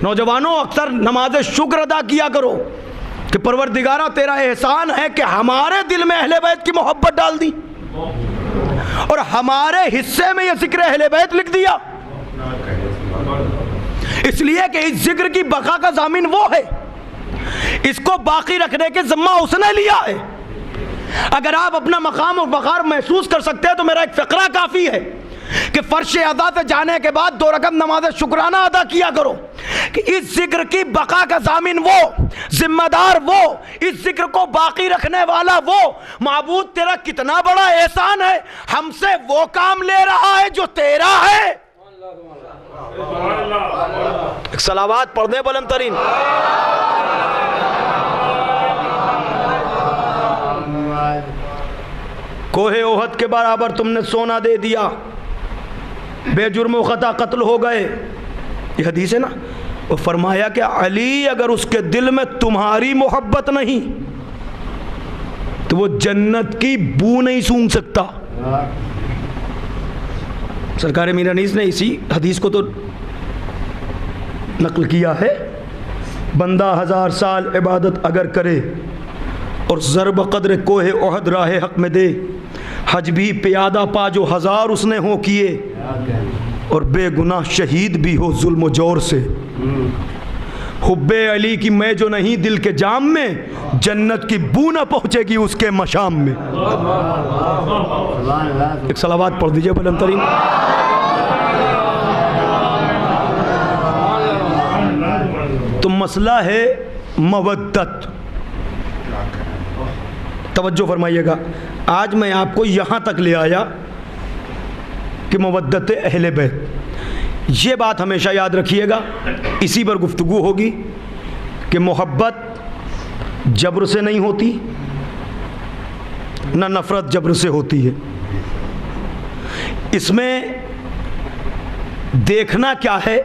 नौजवानों, अक्सर नमाज शुक्र अदा किया करो कि परवरदिगारा तेरा एहसान है कि हमारे दिल में अहले बैत की मोहब्बत डाल दी, और हमारे हिस्से में यह जिक्र अहले बैत लिख दिया, इसलिए कि इस जिक्र की बका का जामिन वो है, इसको बाकी रखने के जिम्मा उसने लिया है। अगर आप अपना मकाम और वक़ार महसूस कर सकते हैं तो मेरा एक फ़िक्रा काफ़ी है कि फ़र्श अदा पे जाने के बाद 2 रकम नमाज शुक्राना अदा किया करो कि इस जिक्र की बका का ज़ामिन वो, जिम्मेदार वो, इस जिक्र को बाकी रखने वाला वो। माबूद तेरा कितना बड़ा एहसान है, हमसे वो काम ले रहा है जो तेरा है। एक सलावात पढ़ दे बुलंद तरीन। कोहे ओहद के बराबर तुमने सोना दे दिया, बेजुर्म खता कत्ल हो गए। ये हदीस है ना। वो फरमाया कि अली अगर उसके दिल में तुम्हारी मोहब्बत नहीं तो वो जन्नत की बू नहीं सूंघ सकता। सरकार मीर अनीस ने इसी हदीस को तो नकल किया है। बंदा 1000 साल इबादत अगर करे और ज़रब क़द्र कोहे ओहद राह हक में दे, हज भी प्यादा पा जो 1000 उसने हो किए, और बेगुनाह शहीद भी हो जुल्म जोर से। हुब्बे अली की मैं जो नहीं दिल के जाम में, जन्नत की बू न पहुँचेगी उसके मशाम में। एक सलावात पढ़ दीजिए बुलंद तरीन। तो मसला है मवद्दत। तवज्जो फरमाइएगा, आज मैं आपको यहाँ तक ले आया कि मवद्दत अहले बैत। ये बात हमेशा याद रखिएगा, इसी पर गुफ्तगू होगी कि मोहब्बत जब्र से नहीं होती, न नफ़रत जब्र से होती है। इसमें देखना क्या है,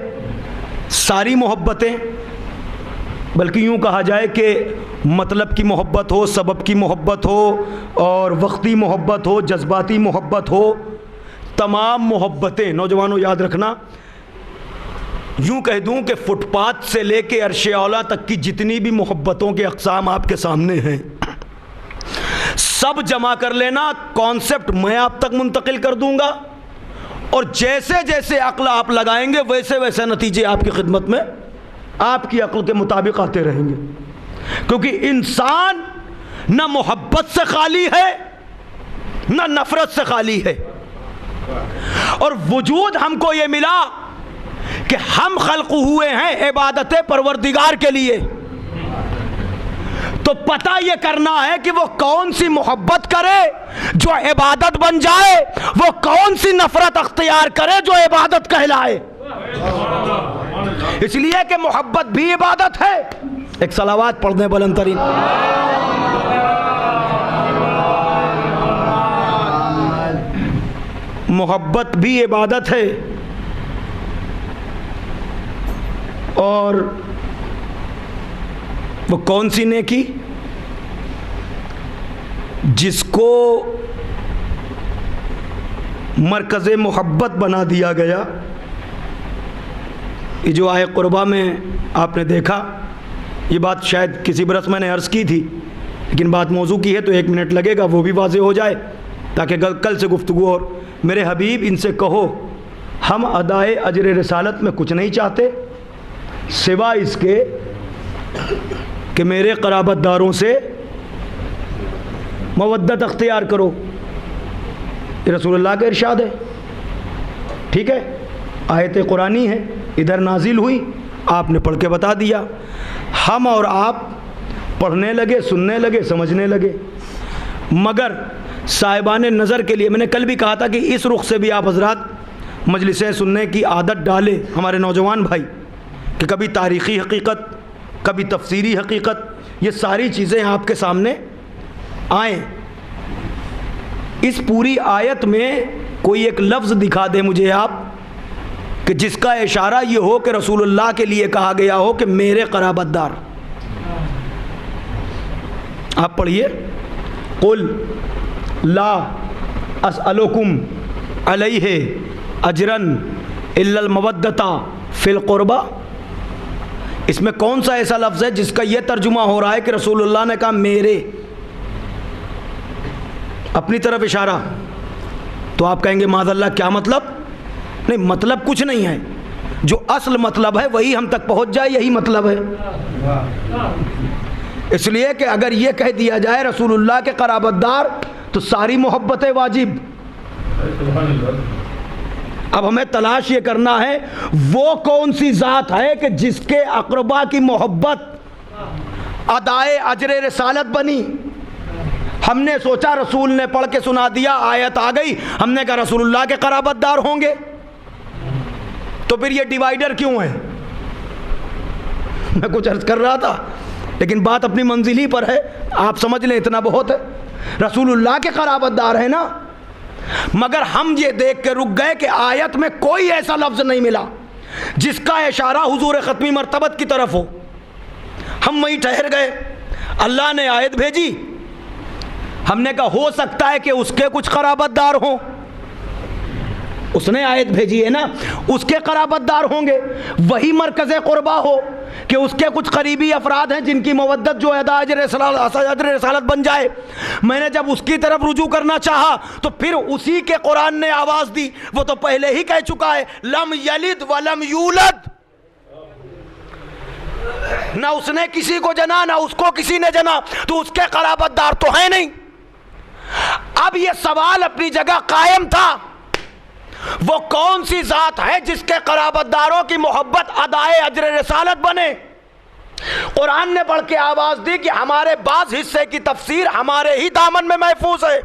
सारी मोहब्बतें, बल्कि यूँ कहा जाए कि मतलब की मोहब्बत हो, सबब की मोहब्बत हो, और वक्ती मोहब्बत हो, जज्बाती मोहब्बत हो, तमाम मोहब्बतें। नौजवानों याद रखना, यूँ कह दूँ कि फुटपाथ से लेके अर्श औला तक की जितनी भी मोहब्बतों के अक़साम आपके सामने हैं, सब जमा कर लेना। कॉन्सेप्ट मैं आप तक मुंतकिल कर दूँगा, और जैसे जैसे अक्ल आप लगाएंगे वैसे वैसे नतीजे आपकी खिदमत में आपकी अक्ल के मुताबिक आते रहेंगे। क्योंकि इंसान न मोहब्बत से खाली है न नफरत से खाली है, और वजूद हमको ये मिला कि हम खल्क़ हुए हैं इबादत परवरदिगार के लिए। तो पता ये करना है कि वो कौन सी मोहब्बत करे जो इबादत बन जाए, वो कौन सी नफरत अख्तियार करे जो इबादत कहलाए। इसलिए कि मोहब्बत भी इबादत है। एक सलावात पढ़ दें बुलंद तरीन। मोहब्बत भी इबादत है, और वो कौन सी नेकी जिसको मरकज़ मोहब्बत बना दिया गया। ये जो आए क़ुरबा में आपने देखा, ये बात शायद किसी बरस मैंने अर्ज़ की थी, लेकिन बात मौजू की है तो 1 मिनट लगेगा वो भी वाज़े हो जाए, ताकि कल से गुफ्तगू। और मेरे हबीब इनसे कहो, हम अदाए अजर रिसालत में कुछ नहीं चाहते सिवा इसके कि मेरे क़राबतदारों से मवद्दत अख्तियार करो। ये रसूलुल्लाह का इरशाद है, ठीक है, आयत कुरानी है, इधर नाजिल हुई, आपने पढ़ के बता दिया। हम और आप पढ़ने लगे, सुनने लगे, समझने लगे, मगर साहिबान नज़र के लिए मैंने कल भी कहा था कि इस रुख से भी आप हजरात मजलिसें सुनने की आदत डालें, हमारे नौजवान भाई, कि कभी तारीख़ी हकीकत, कभी तफसीरी हकीकत, ये सारी चीज़ें आपके सामने आएँ। इस पूरी आयत में कोई एक लफ्ज़ दिखा दे मुझे आप कि जिसका इशारा ये हो कि रसूलुल्लाह के लिए कहा गया हो कि मेरे क़राबतदार। आप पढ़िए, कुल ला अस्अलुकुम अलैहि अजरन इल्लल मवद्दता फिल क़ुरबा। इसमें कौन सा ऐसा लफ्ज़ है जिसका यह तर्जुमा हो रहा है कि रसूलुल्लाह ने कहा मेरे, अपनी तरफ इशारा? तो आप कहेंगे माज़अल्लाह क्या मतलब? नहीं, मतलब कुछ नहीं है, जो असल मतलब है वही हम तक पहुंच जाए, यही मतलब है। इसलिए कि अगर ये कह दिया जाए रसूलुल्लाह के क़राबतदार तो सारी मोहब्बतें वाजिब। अब हमें तलाश ये करना है वो कौन सी ज़ात है कि जिसके अक़रबा की मोहब्बत अदाए अजर रिसालत बनी। हमने सोचा रसूल ने पढ़ के सुना दिया, आयत आ गई, हमने कहा रसूलुल्लाह के क़राबतदार होंगे। तो फिर ये डिवाइडर क्यों है? मैं कुछ अर्ज कर रहा था लेकिन बात अपनी मंजिल ही पर है, आप समझ लें, इतना बहुत है। रसूलुल्लाह के क़राबतदार है ना, मगर हम ये देख के रुक गए कि आयत में कोई ऐसा लफ्ज़ नहीं मिला जिसका इशारा हुजूर ख़त्मी मर्तबत की तरफ हो। हम वहीं ठहर गए। अल्लाह ने आयत भेजी, हमने कहा हो सकता है कि उसके कुछ क़राबतदार हों, उसने आयत भेजी है ना, उसके क़राबतदार होंगे। वही मरकज़ क़ुरबा हो कि उसके कुछ करीबी अफराद हैं जिनकी मवद्दत जो अजर रिसालत बन जाए। मैंने जब उसकी तरफ रुजू करना चाहा तो फिर उसी के कुरान ने आवाज़ दी, वो तो पहले ही कह चुका है लम यलिद वलम यूलद, ना उसने किसी को जना ना उसको किसी ने जना, तो उसके क़राबतदार तो है नहीं। अब ये सवाल अपनी जगह कायम था, वो कौन सी ज़ात है जिसके क़राबतदारों की मोहब्बत अदाए अजर रिसालत बने। कुरान ने बढ़ के आवाज़ दी कि हमारे बाज़ हिस्से की तफसीर हमारे ही दामन में महफूज है।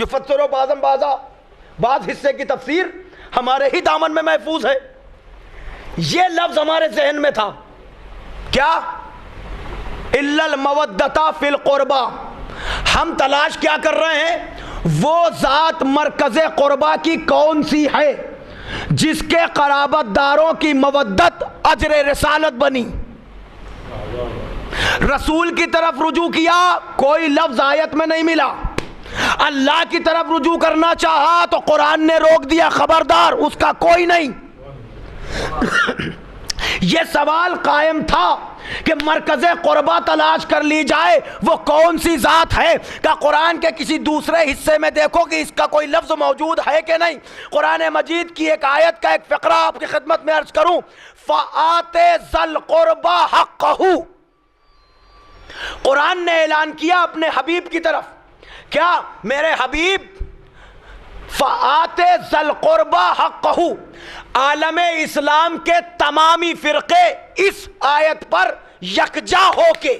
युफ़स्सिरु बाज़म बाज़ा, बाज़ हिस्से की तफसीर हमारे ही दामन में महफूज है। ये लफ्ज़ हमारे जहन में था, क्या? इल्लल मवद्दता फिल क़ुरबा। हम तलाश क्या कर रहे हैं? वो ज़ात मरकज़ क़ुरबा की कौन सी है जिसके क़राबतदारों की मवद्दत अजर रिसालत बनी। रसूल की तरफ रुजू किया, कोई लफ्ज़ आयत में नहीं मिला। अल्लाह की तरफ रुजू करना चाहा तो कुरान ने रोक दिया, खबरदार उसका कोई नहीं। यह सवाल कायम था कि मरकज़ क़ुरबा तलाश कर ली जाए, वो कौन सी ज़ात है। क्या कुरान के किसी दूसरे हिस्से में देखो कि इसका कोई लफ्ज़ मौजूद है कि नहीं। कुरान मजीद की एक आयत का एक फ़िक्रा आपकी खिदमत में अर्ज करूँ, फ़आते ज़ल क़ुरबा हक़्क़हू। कुरान ने ऐलान किया अपने हबीब की तरफ, क्या मेरे हबीब फ़आते ज़ल क़ुरबा हक़्क़हू। आलमे इस्लाम के तमामी फ़िरक़े इस आयत पर यकजा होके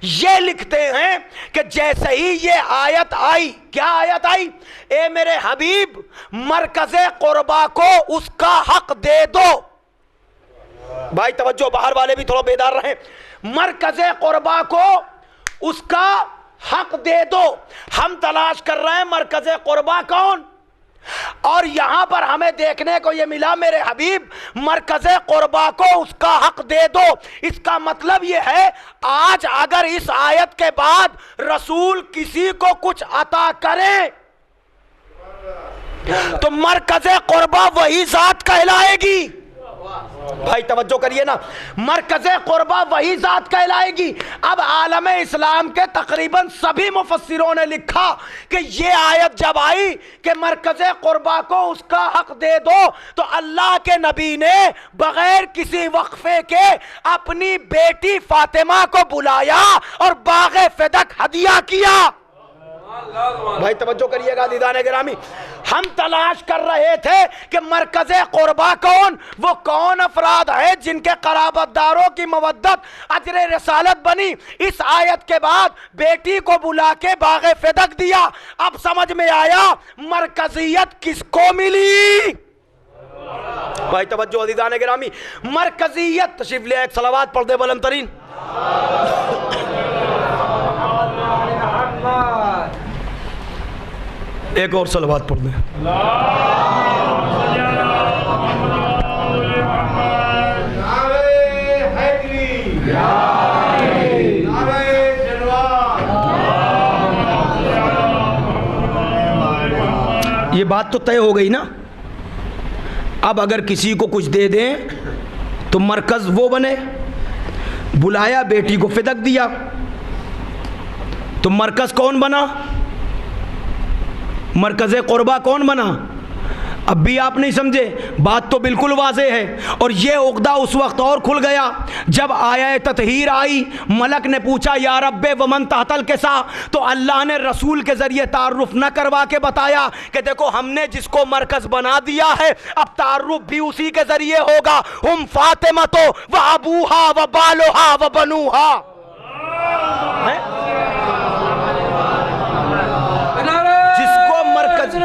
ये लिखते हैं कि जैसे ही ये आयत आई, क्या आयत आई? ए मेरे हबीब मरकज़ क़ुरबा को उसका हक दे दो। भाई तवज्जो, बाहर वाले भी थोड़ा बेदार रहें। मरकज़ क़ुरबा को उसका हक दे दो। हम तलाश कर रहे हैं मरकज़ क़ुरबा कौन, और यहां पर हमें देखने को यह मिला मेरे हबीब मरकज़ क़ुरबा को उसका हक दे दो। इसका मतलब यह है आज अगर इस आयत के बाद रसूल किसी को कुछ अता करें तो मरकज़ क़ुरबा वही ज़ात कहलाएगी। भाई तवज्जो करिए ना, मरकज़ क़ुरबा वही ज़ात कहलाएगी। अब आलमे इस्लाम के तकरीबन सभी मुफस्सिरों ने लिखा कि ये आयत जब आई कि मरकज़ क़ुरबा को उसका हक दे दो, तो अल्लाह के नबी ने बगैर किसी वक्फे के अपनी बेटी फातिमा को बुलाया और बाग़े फ़िदक हदिया किया। भाई तवज्जो करिएगा दीदाने गिरामी, हम तलाश कर रहे थे कि मरकज़ क़ुरबा कौन, वो कौन अफराद है जिनके क़राबतदारों की मवद्दत अजर रिसालत बनी। इस आयत के बाद बेटी को बुला के बाग़े फ़िदक दिया। अब समझ में आया मरकज़ियत किसको मिली। भाई तवज्जो दीदाने गिरामी, मरकज़ियत तशरीफ़ ले, एक सलावत पढ़ दे बुलंद तरीन। एक और सलावत पढ़ दें। ये बात तो तय हो गई ना। अब अगर किसी को कुछ दे दें तो मरकज़ वो बने। बुलाया, बेटी को फ़िदक दिया, तो मरकज़ कौन बना? मरकज़ क़ुरबा कौन बना? अब भी आप नहीं समझे, बात तो बिल्कुल वाज़ेह है। और ये उक़दा उस वक्त और खुल गया जब आया ततहीर आई, मलक ने पूछा या रब्बे वमन तहतल किसा, तो अल्लाह ने रसूल के ज़रिए तारुफ न करवा के बताया कि देखो हमने जिसको मरकज़ बना दिया है, अब तारुफ भी उसी के ज़रिए होगा। हम फातिमा तो व अबूहा व बालोहा व बनूहा। जिसको मरकज़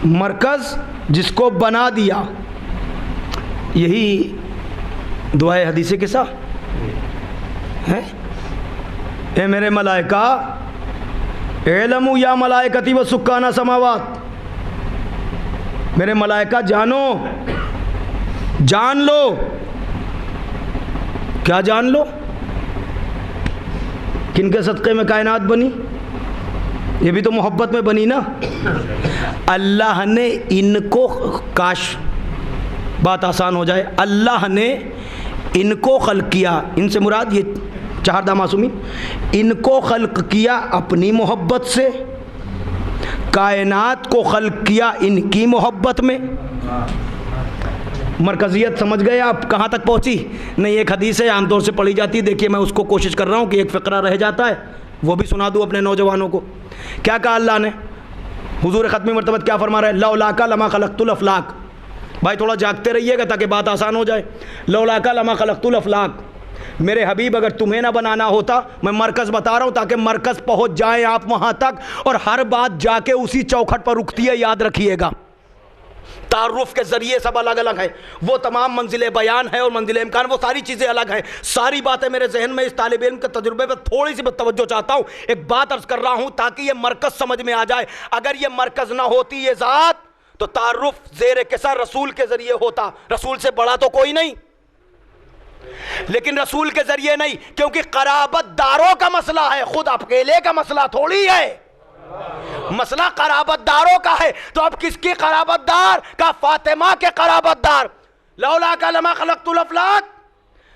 मरकज़ जिसको बना दिया, यही दुआए हदीसे के साथ है। ए मेरे मलाइका, एलमु या मलाइकती व सुक्काना समावात, मेरे मलाइका जानो, जान लो। क्या जान लो? किनके सदक़े में कायनात बनी? ये भी तो मोहब्बत में बनी ना। अल्लाह ने इनको, काश बात आसान हो जाए, अल्लाह ने इनको खल्क़ किया, इनसे मुराद ये चारदा मासूमी, इनको खल्क़ किया अपनी मोहब्बत से, कायनात को खल्क़ किया इनकी मोहब्बत में। मरकज़ियत समझ गए आप कहाँ तक पहुँची? नहीं, एक हदीस है आमतौर से पढ़ी जाती है, देखिए मैं उसको कोशिश कर रहा हूँ कि एक फ़िक्रा रह जाता है, वो भी सुना दूँ अपने नौजवानों को। क्या कहा अल्लाह ने? हुजूर ख़त्मी मरतबत क्या फरमा रहे? लौलाका लमा खलक़तुल अफ़लाक। भाई थोड़ा जागते रहिएगा ताकि बात आसान हो जाए। लौलाका लमा खलक़तुल अफ़लाक, मेरे हबीब अगर तुम्हें ना बनाना होता, मैं मरकज़ बता रहा हूँ ताकि मरकज़ पहुँच जाएँ आप वहाँ तक, और हर बात जाके उसी चौखट पर रुकती है, याद रखिएगा। तारुफ के ज़रिए सब अलग अलग है, वो तमाम मंजिल बयान है और मंजिल इम्कान, वो सारी चीज़ें अलग हैं। सारी बातें मेरे जहन में इस तालिब इल्म के तजुर्बे पर थोड़ी सी तवज्जो चाहता हूँ। एक बात अर्ज़ कर रहा हूँ ताकि ये मरकज़ समझ में आ जाए। अगर ये मरकज़ ना होती ये ज़ात, तो तारुफ ज़ेर किसा रसूल के ज़रिए होता। रसूल से बड़ा तो कोई नहीं, लेकिन रसूल के ज़रिए नहीं, क्योंकि क़राबतदारों का मसला है, खुद अकेले का मसला थोड़ी है। मसला क़राबतदारों का है। तो अब किसकी क़राबतदार? का फातिमा के क़राबतदार। लौला का लमा खलक़तुल अफ़लाक,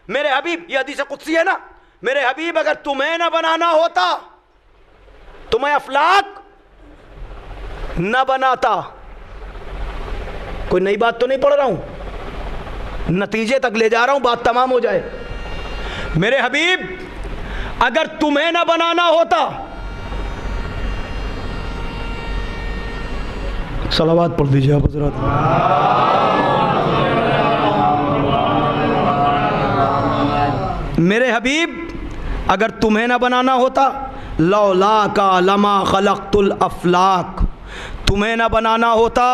मेरे हबीब, ये हदीस कुदसी है ना, मेरे हबीब अगर तुम्हें ना बनाना होता, तुम्हें अफ़लाक न बनाता। कोई नई बात तो नहीं पढ़ रहा हूं, नतीजे तक ले जा रहा हूं, बात तमाम हो जाए। मेरे हबीब अगर तुम्हें ना बनाना होता, सलावत पढ़ दीजिए आप हज़रात। मेरे हबीब अगर तुम्हें ना बनाना होता, लौला का लमा खलक़तुल अफ़लाक, तुम्हें ना बनाना होता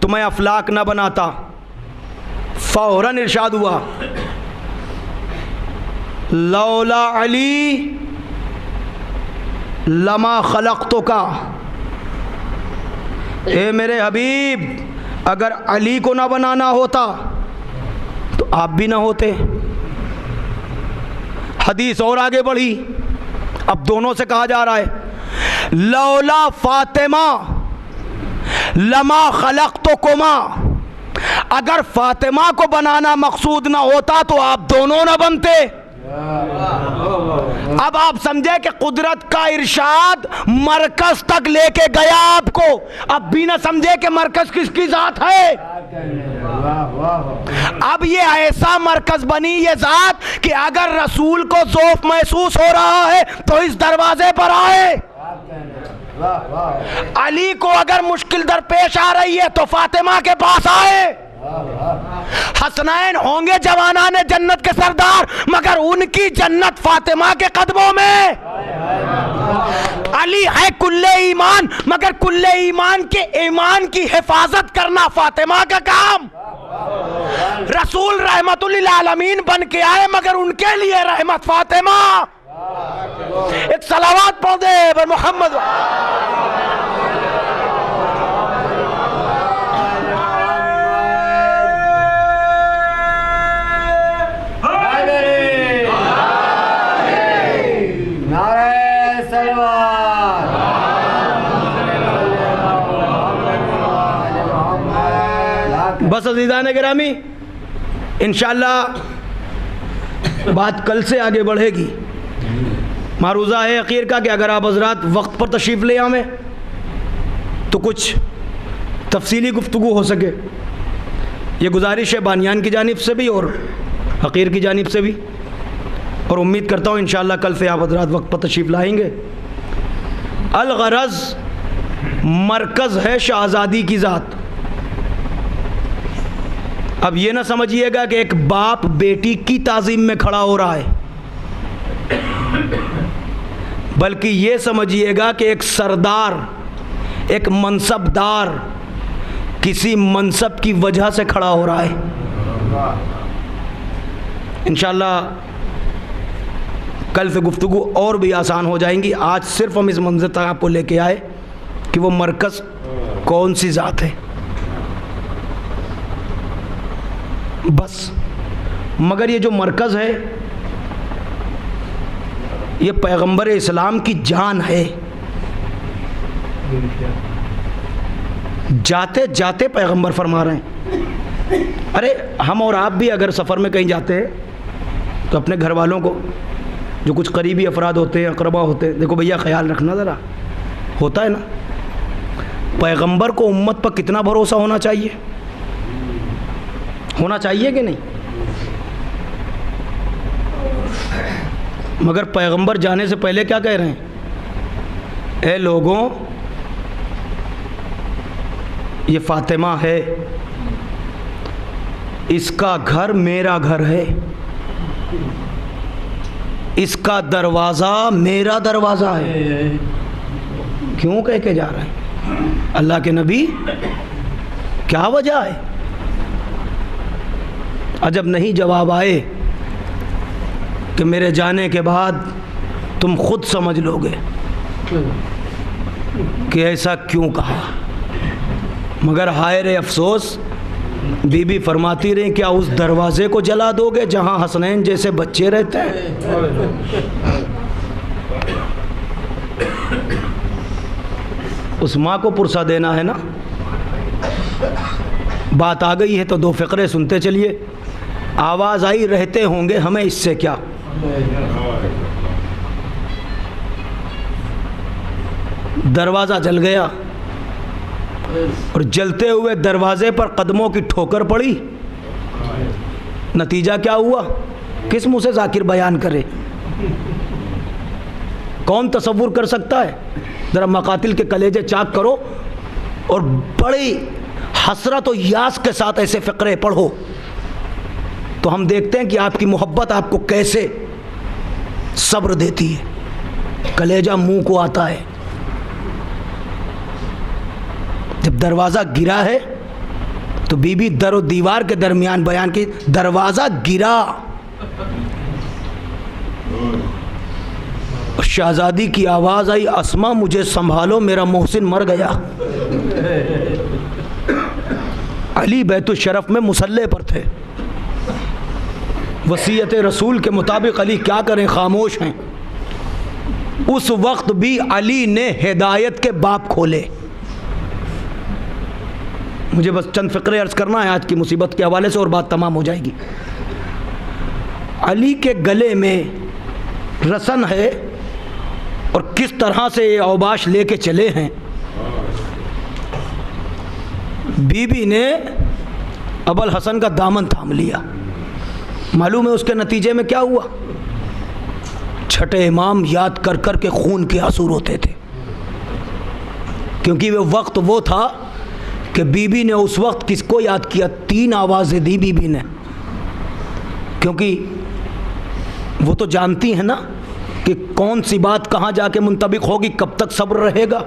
तो मैं अफ़लाक ना बनाता। फ़ौरन इरशाद हुआ, लौला अली लमा खलक़तुका। ए मेरे हबीब अगर अली को ना बनाना होता तो आप भी ना होते। हदीस और आगे बढ़ी, अब दोनों से कहा जा रहा है, लौला फातिमा लमा खलक़तुकुमा। अगर फातिमा को बनाना मकसूद ना होता तो आप दोनों ना बनते। अब आप समझे कि कुदरत का इरशाद मरकज तक लेके गया आपको, अब भी ना समझे कि मरकज किसकी जात है। अब ये ऐसा मरकज बनी ये जात कि अगर रसूल को ज़ौफ़ महसूस हो रहा है तो इस दरवाजे पर आए। अली को अगर मुश्किल दरपेश आ रही है तो फातिमा के पास आए। हसनैन होंगे जवानाने जन्नत के सरदार, मगर उनकी जन्नत फातिमा के कदमों में। अली है कुल्ले ईमान, मगर कुल्ले ईमान के ईमान की हिफाजत करना फातिमा का काम। रसूल रहमतुल लिल आलमीन बन के आए, मगर उनके लिए रहमत फातिमा। एक सलावत पढ़ दे पर मोहम्मद। बस अज़ीज़ान गिरामी, इंशाअल्लाह बात कल से आगे बढ़ेगी। मारूज़ा है अखीर का कि अगर आप हजरात वक्त पर तशरीफ़ ले आवें तो कुछ तफसीली गुफ्तगू हो सके। ये गुजारिश है बानियान की जानिब से भी और हकीर की जानिब से भी, और उम्मीद करता हूँ इंशाअल्लाह कल से आप हजरात वक्त पर तशरीफ़ लाएंगे। अल-गरज़ मरकज़ है शहज़ादी की ज़ात। अब ये ना समझिएगा कि एक बाप बेटी की ताज़ीम में खड़ा हो रहा है, बल्कि ये समझिएगा कि एक सरदार, एक मनसबदार किसी मनसब की वजह से खड़ा हो रहा है। इंशाअल्लाह कल से गुफ्तगू और भी आसान हो जाएंगी। आज सिर्फ हम इस मंज़र तक आपको लेके आए कि वो मरकज़ कौन सी ज़ात है बस। मगर ये जो मरकज़ है ये पैगंबर इस्लाम की जान है। जाते जाते पैगंबर फरमा रहे हैं। अरे हम और आप भी अगर सफ़र में कहीं जाते हैं तो अपने घर वालों को, जो कुछ करीबी अफराद होते हैं, अकरबा होते हैं, देखो भैया ख्याल रखना ज़रा, होता है ना। पैगंबर को उम्मत पर कितना भरोसा होना चाहिए, होना चाहिए कि नहीं? मगर पैगंबर जाने से पहले क्या कह रहे हैं? ए लोगों, ये फ़ातिमा है, इसका घर मेरा घर है, इसका दरवाज़ा मेरा दरवाज़ा है। क्यों कह के जा रहे हैं अल्लाह के नबी? क्या वजह है? अजब नहीं जवाब आए कि मेरे जाने के बाद तुम खुद समझ लोगे कि ऐसा क्यों कहा। मगर हाय रे अफसोस, बीबी फरमाती रही, क्या उस दरवाज़े को जला दोगे जहाँ हसनैन जैसे बच्चे रहते हैं? उस माँ को पुरसा देना है ना। बात आ गई है तो दो फ़िक्रे सुनते चलिए। आवाज़ आई, रहते होंगे हमें इससे क्या। दरवाज़ा जल गया और जलते हुए दरवाजे पर कदमों की ठोकर पड़ी। नतीजा क्या हुआ? किस मुँह से जाकिर बयान करे? कौन तसव्वुर कर सकता है? ज़रा मकातिल के कलेजे चाक करो और बड़ी हसरत और यास के साथ ऐसे फ़िक्रे पढ़ो तो हम देखते हैं कि आपकी मोहब्बत आपको कैसे सब्र देती है। कलेजा मुंह को आता है। जब दरवाज़ा गिरा है तो बीबी दर और दीवार के दरमियान बयान की, दरवाज़ा गिरा। शहजादी की आवाज़ आई, अस्मा मुझे संभालो, मेरा मोहसिन मर गया। अली बैतुल शरफ में मुसल्ले पर थे। वसीयत रसूल के मुताबिक अली क्या करें, खामोश हैं। उस वक्त भी अली ने हिदायत के बाब खोले। मुझे बस चंद फ़िक्रे अर्ज़ करना है आज की मुसीबत के हवाले से और बात तमाम हो जाएगी। अली के गले में रसन है और किस तरह से ये औबाश लेके चले हैं। बीबी ने अबुल हसन का दामन थाम लिया। मालूम है उसके नतीजे में क्या हुआ? छठे इमाम याद कर कर के खून के आंसू रोते थे, क्योंकि वो वक्त वो था कि बीबी ने उस वक्त किसको याद किया? 3 आवाज़ें दी बीबी ने, क्योंकि वो तो जानती है ना कि कौन सी बात कहाँ जाके मुंतबिक होगी, कब तक सब्र रहेगा।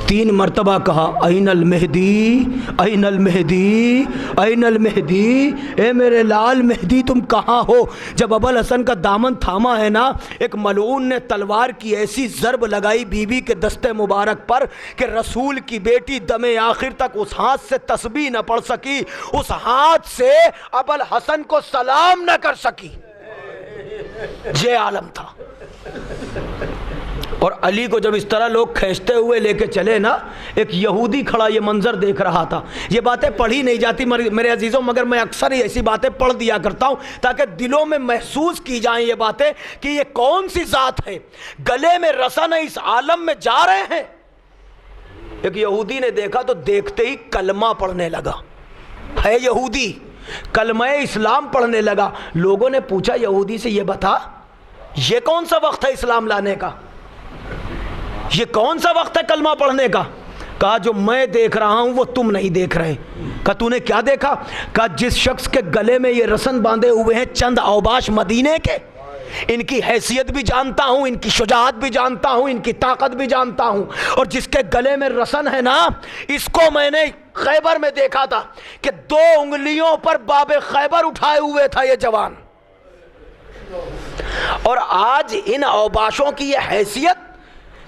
3 मरतबा कहा, ऐनल मेहदी, ऐनल मेहदी, ऐनल मेहदी, ए मेरे लाल मेहदी तुम कहाँ हो। जब अबुल हसन का दामन थामा है ना, एक मलऊन ने तलवार की ऐसी ज़रब लगाई बीबी के दस्ते मुबारक पर कि रसूल की बेटी दमे आखिर तक उस हाथ से तस्बीह न पढ़ सकी, उस हाथ से अबुल हसन को सलाम न कर सकी। ये आलम था। और अली को जब इस तरह लोग खींचते हुए लेके चले ना, एक यहूदी खड़ा ये मंजर देख रहा था। ये बातें पढ़ी नहीं जाती मेरे अजीज़ों, मगर मैं अक्सर ही ऐसी बातें पढ़ दिया करता हूँ ताकि दिलों में महसूस की जाएं ये बातें कि ये कौन सी ज़ात है, गले में रसन है, इस आलम में जा रहे हैं। एक यहूदी ने देखा तो देखते ही कलमा पढ़ने लगा, है यहूदी, कलमा इस्लाम पढ़ने लगा। लोगों ने पूछा यहूदी से, ये बता ये कौन सा वक्त है इस्लाम लाने का, ये कौन सा वक्त है कलमा पढ़ने का? कहा जो मैं देख रहा हूं वो तुम नहीं देख रहे। कहा तूने क्या देखा? कहा जिस शख्स के गले में ये रसन बांधे हुए हैं चंद औबाश मदीने के, इनकी हैसियत भी जानता हूं, इनकी शुजाअत भी जानता हूं, इनकी ताकत भी जानता हूं, और जिसके गले में रसन है ना, इसको मैंने खैबर में देखा था कि 2 उंगलियों पर बाबे खैबर उठाए हुए था ये जवान। और आज इन औबाशों की ये हैसियत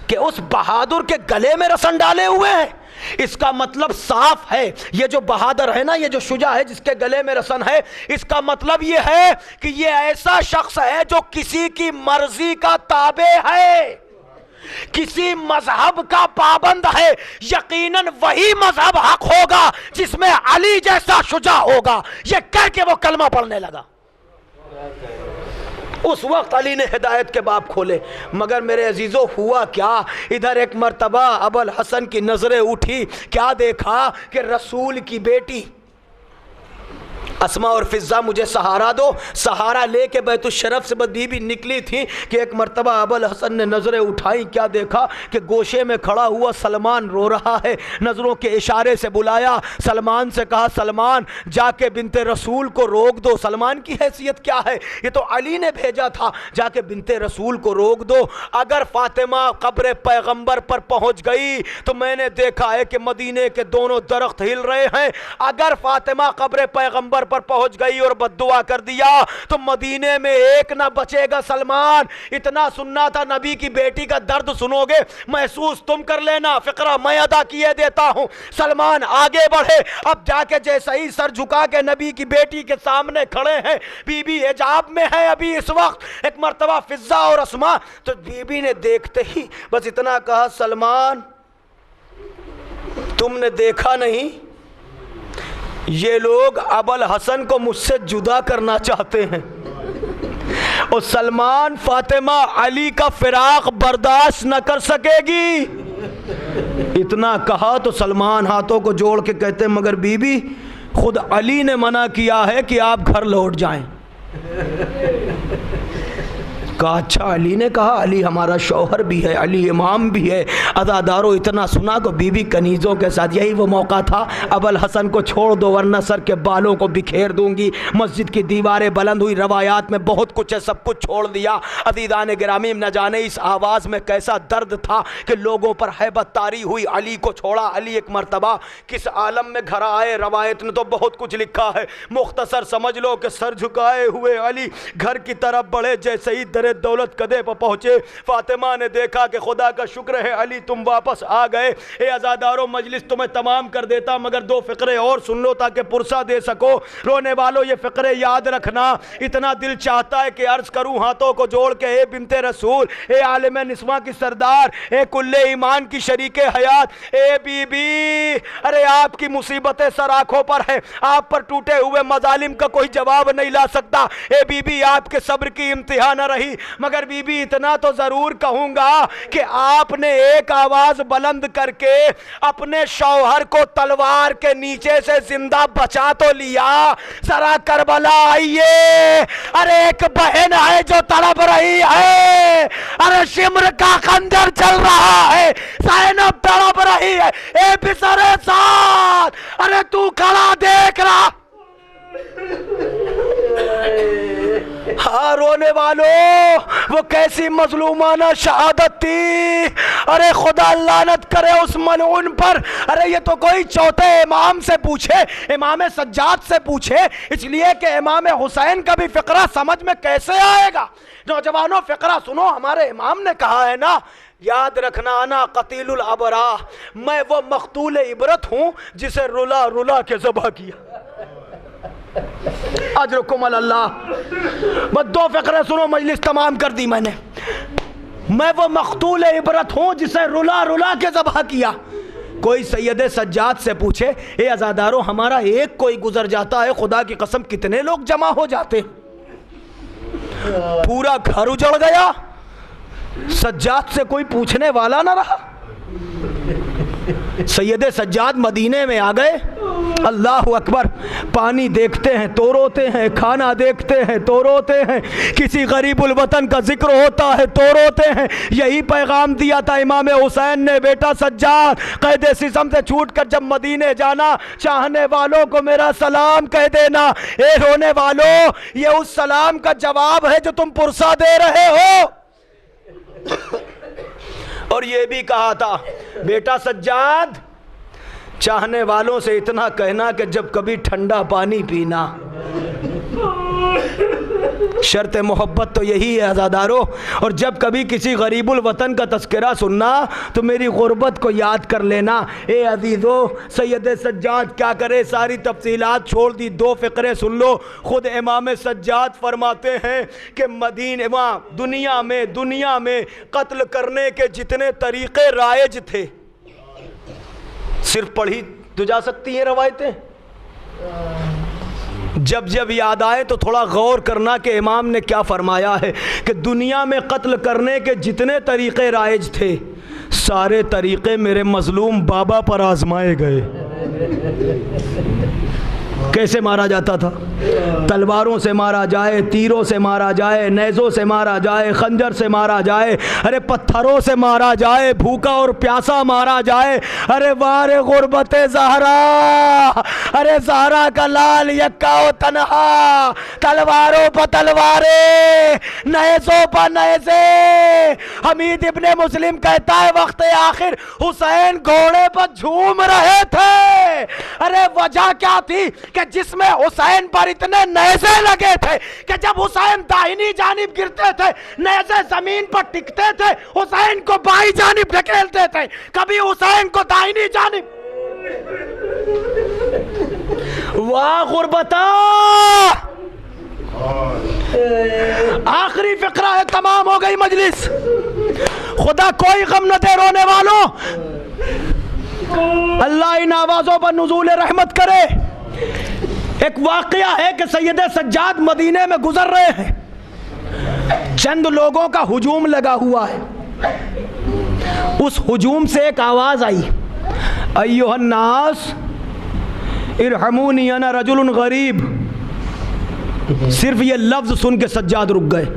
कि उस बहादुर के गले में रसन डाले हुए हैं। इसका मतलब साफ है, ये जो बहादुर है ना, ये जो शुजा है जिसके गले में रसन है, इसका मतलब ये है कि ये ऐसा शख्स है जो किसी की मर्जी का ताबे है, किसी मजहब का पाबंद है। यकीनन वही मजहब हक होगा जिसमें अली जैसा शुजा होगा। ये कह के वो कलमा पढ़ने लगा। उस वक्त अली ने हिदायत के बाब खोले। मगर मेरे अजीज़ों हुआ क्या, इधर एक मर्तबा अबुल हसन की नज़रें उठी, क्या देखा कि रसूल की बेटी अस्मा और फिज़ा मुझे सहारा दो, सहारा लेके बैतुल शरफ से बीबी निकली थी कि एक मर्तबा अबुल हसन ने नज़रें उठाई, क्या देखा कि गोशे में खड़ा हुआ सलमान रो रहा है। नज़रों के इशारे से बुलाया, सलमान से कहा सलमान जाके बिनते रसूल को रोक दो। सलमान की हैसियत क्या है, ये तो अली ने भेजा था, जाके बिनते रसूल को रोक दो। अगर फातिमा कब्र पैगंबर पर पहुंच गई तो मैंने देखा है कि मदीने के दोनों दरख्त हिल रहे हैं। अगर फातिमा कब्र पैगंबर पर पहुंच गई और बद्दुआ कर दिया तो मदीने में एक ना बचेगा। सलमान इतना सुनना था, नबी की बेटी का दर्द सुनोगे, महसूस तुम कर लेना, फिक्रा मैं अदा किए देता हूं। सलमान आगे बढ़े, अब जाके जैसा ही सर झुका के नबी की बेटी के सामने खड़े हैं, बीबी हिजाब में है अभी इस वक्त, एक मर्तबा फिज़ा और अस्मा, तो बीबी ने देखते ही बस इतना कहा सलमान तुमने देखा नहीं, ये लोग अबुल हसन को मुझसे जुदा करना चाहते हैं। और सलमान फातिमा अली का फिराक बर्दाश्त न कर सकेगी। इतना कहा तो सलमान हाथों को जोड़ के कहते मगर बीबी खुद अली ने मना किया है कि आप घर लौट जाएं। कहा अच्छा अली ने कहा, अली हमारा शौहर भी है, अली इमाम भी है। अज़ादारों इतना सुना को बीबी कनीज़ों के साथ, यही वो मौका था, अबुल हसन को छोड़ दो वरना सर के बालों को बिखेर दूंगी। मस्जिद की दीवारें बुलंद हुई, रवायात में बहुत कुछ है, सब कुछ छोड़ दिया। अज़ीज़ान गिरामी न जाने इस आवाज़ में कैसा दर्द था कि लोगों पर हैबत तारी हुई। अली को छोड़ा। अली एक मरतबा किस आलम में घर आए, रवायत ने तो बहुत कुछ लिखा है, मुख्तसर समझ लो कि सर झुकाए हुए अली घर की तरफ बढ़े। जैसे ही दरे दौलत कदे पर पहुंचे, फातिमा ने देखा कि खुदा का शुक्र है अली तुम वापस आ गए। ए अज़ादारों मजलिस तुम्हें तमाम कर देता मगर 2 फ़िक्रे और सुन लो ताकि पुरसा दे सको। रोने वालों ये फ़िक्रे याद रखना। इतना दिल चाहता है कि अर्ज़ करूँ हाथों को जोड़ के, ए बिनते रसूल, ए आलिम निस्वा की सरदार, ए कुल्ले ईमान की शरीके हयात, ए बीबी, अरे आपकी मुसीबतें सर आँखों पर है, आप पर टूटे हुए मजालिम का कोई जवाब नहीं ला सकता। ए बीबी आपके सब्र की इम्तिहान न रही, मगर बीबी इतना तो जरूर कहूंगा कि आपने एक आवाज बुलंद करके अपने शौहर को तलवार के नीचे से जिंदा बचा तो लिया। जरा करबला आइए, अरे एक बहन है जो तड़प रही है, अरे शिम्र का खंजर चल रहा है, ज़ैनब तड़प रही है, ए बिसरे साथ, अरे तू खड़ा देख रहा। हाँ रोने वालों, वो कैसी मजलूमाना शहादत थी। अरे खुदा लानत करे उस मलऊन पर। अरे ये तो कोई चौथे इमाम से पूछे, इमाम सज्जाद से पूछे, इसलिए कि इमाम हुसैन का भी फिक्रा समझ में कैसे आएगा। नौजवानों फिक्रा सुनो, हमारे इमाम ने कहा है ना, याद रखना अना कतीलुल अबरा, मैं वो मख्तूल इबरत हूँ जिसे रुला रुला के ज़बह किया। अजरुकुम अल्लाह। बस 2 फ़िक्रे सुनो, मजलिस तमाम कर दी मैंने। मैं वो मकतूल इबरत हूँ जिसे रुला रुला के ज़बह किया। कोई सैयद सज्जाद से पूछे, ए अज़ादारों, हमारा एक कोई गुजर जाता है, खुदा की कसम कितने लोग जमा हो जाते, पूरा घर उजड़ गया, सज्जाद से कोई पूछने वाला ना रहा। सैयद सज्जाद मदीने में आ गए, अल्लाह अकबर। पानी देखते हैं तो रोते हैं, खाना देखते हैं तो रोते हैं, किसी गरीबुल वतन का जिक्र होता है तो रोते हैं। यही पैगाम दिया था इमाम हुसैन ने, बेटा सज्जाद, कैदे सिस्म से छूट कर जब मदीने जाना, चाहने वालों को मेरा सलाम कह देना। ए रोने वालों, ये उस सलाम का जवाब है जो तुम पुरसा दे रहे हो। और ये भी कहा था, बेटा सज्जाद, चाहने वालों से इतना कहना कि जब कभी ठंडा पानी पीना। शर्त मोहब्बत तो यही है अज़ादारों। और जब कभी किसी गरीबुल वतन का तस्करा सुनना तो मेरी गुर्बत को याद कर लेना। ए अजीज़ो, सैयद सज्जाद क्या करे, सारी तफसीलात छोड़ दी, दो फ़िक्रे सुन लो। ख़ुद इमाम सज्जाद फरमाते हैं कि मदीने वहाँ दुनिया में कत्ल करने के जितने तरीक़े राइज थे, सिर्फ पढ़ी तो जा सकती हैं रवायतें, जब जब याद आए तो थोड़ा गौर करना कि इमाम ने क्या फरमाया है कि दुनिया में कत्ल करने के जितने तरीक़े राइज थे, सारे तरीक़े मेरे मज़लूम बाबा पर आजमाए गए। कैसे मारा जाता था? तलवारों से मारा जाए, तीरों से मारा जाए, नेज़ों से मारा जाए, खंजर से मारा जाए, अरे पत्थरों से मारा जाए, भूखा और प्यासा मारा जाए। अरे वारे गुरबत ज़हरा, अरे ज़हरा का लाल यक्का व तन्हा, तलवारों पर तलवारें, नेज़ों पर नेज़े। हमीद इब्ने मुस्लिम कहता है, वक्त आखिर हुसैन घोड़े पर झूम रहे थे। अरे वजह क्या थी कि जिसमें हुसैन पर इतने नेज़े लगे थे कि जब हुसैन दाहिनी जानिब गिरते थे, नेज़े जमीन पर टिकते थे, हुसैन को बाई जानिब ढकेलते थे, कभी हुसैन को दाहिनी जानिब। वाह गुरबता। आखिरी फिक्रा है, तमाम हो गई मजलिस। खुदा कोई गम न दे रोने वालों, अल्लाह इन आवाज़ों पर नुज़ूल रहमत करे। एक वाक़या है कि सैयद सज्जाद मदीने में गुजर रहे हैं, चंद लोगों का हुजूम लगा हुआ है। उस हुजूम से एक आवाज़ आई, अय्युहन्नास इरहमूनी अना रजुलुन गरीब। सिर्फ ये लफ्ज़ सुन के सज्जाद रुक गए।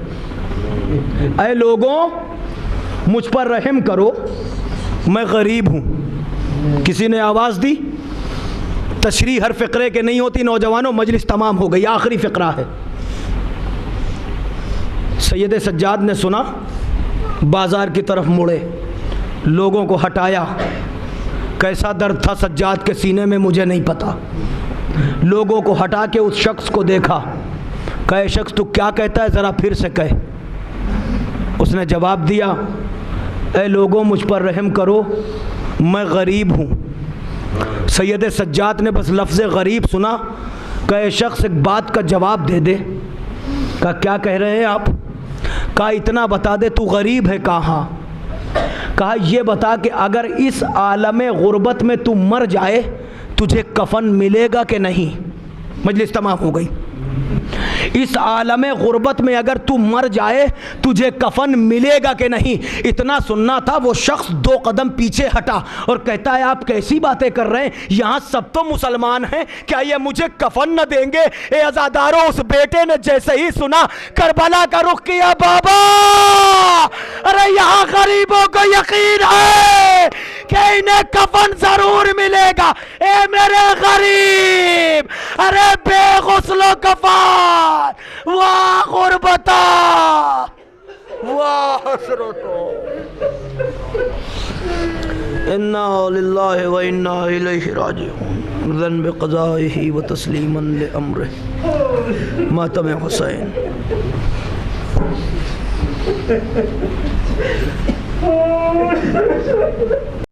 ऐ लोगों, मुझ पर रहम करो, मैं गरीब हूँ। किसी ने आवाज़ दी। तशरीह हर फ़िक्रे के नहीं होती नौजवानों, मजलिस तमाम हो गई, आखिरी फ़िक्रा है। सैयद सज्जाद ने सुना, बाज़ार की तरफ मुड़े, लोगों को हटाया। कैसा दर्द था सज्जाद के सीने में मुझे नहीं पता। लोगों को हटा के उस शख्स को देखा, कहे शख्स तू क्या कहता है, ज़रा फिर से कहे। उसने जवाब दिया, ऐ लोगों, मुझ पर रहम करो, मैं गरीब हूँ। सैयद सज्जाद ने बस लफ्ज़ गरीब सुना, कहे शख्स एक बात का जवाब दे दे। कहा क्या कह रहे हैं आप? कहा इतना बता दे, तू गरीब है कहाँ? कहा ये बता कि अगर इस आलम गुर्बत में तू मर जाए, तुझे कफन मिलेगा कि नहीं? मजलिस तमाम हो गई। इस आलम गुर्बत में अगर तू मर जाए, तुझे कफन मिलेगा कि नहीं? इतना सुनना था। वो शख्स 2 कदम पीछे हटा और कहता है, आप कैसी बातें कर रहे हैं? यहाँ सब तो मुसलमान हैं, क्या ये मुझे कफन न देंगे? ए अज़ादारों, उस बेटे ने जैसे ही सुना, करबला का रुख किया। बाबा, अरे यहाँ गरीबों को यकीन है कि इन्हें कफन जरूर मिलेगा। ए मेरे गरीब, अरे बेगुस्लो कफन, वाह गुरबता, वाह हसरतो। इन्ना लिल्लाहि व इन्ना इलैहि राजिऊन। ज़न बिक़ज़ाइहि व तस्लीमन लि अम्रिहि मातम हुसैन।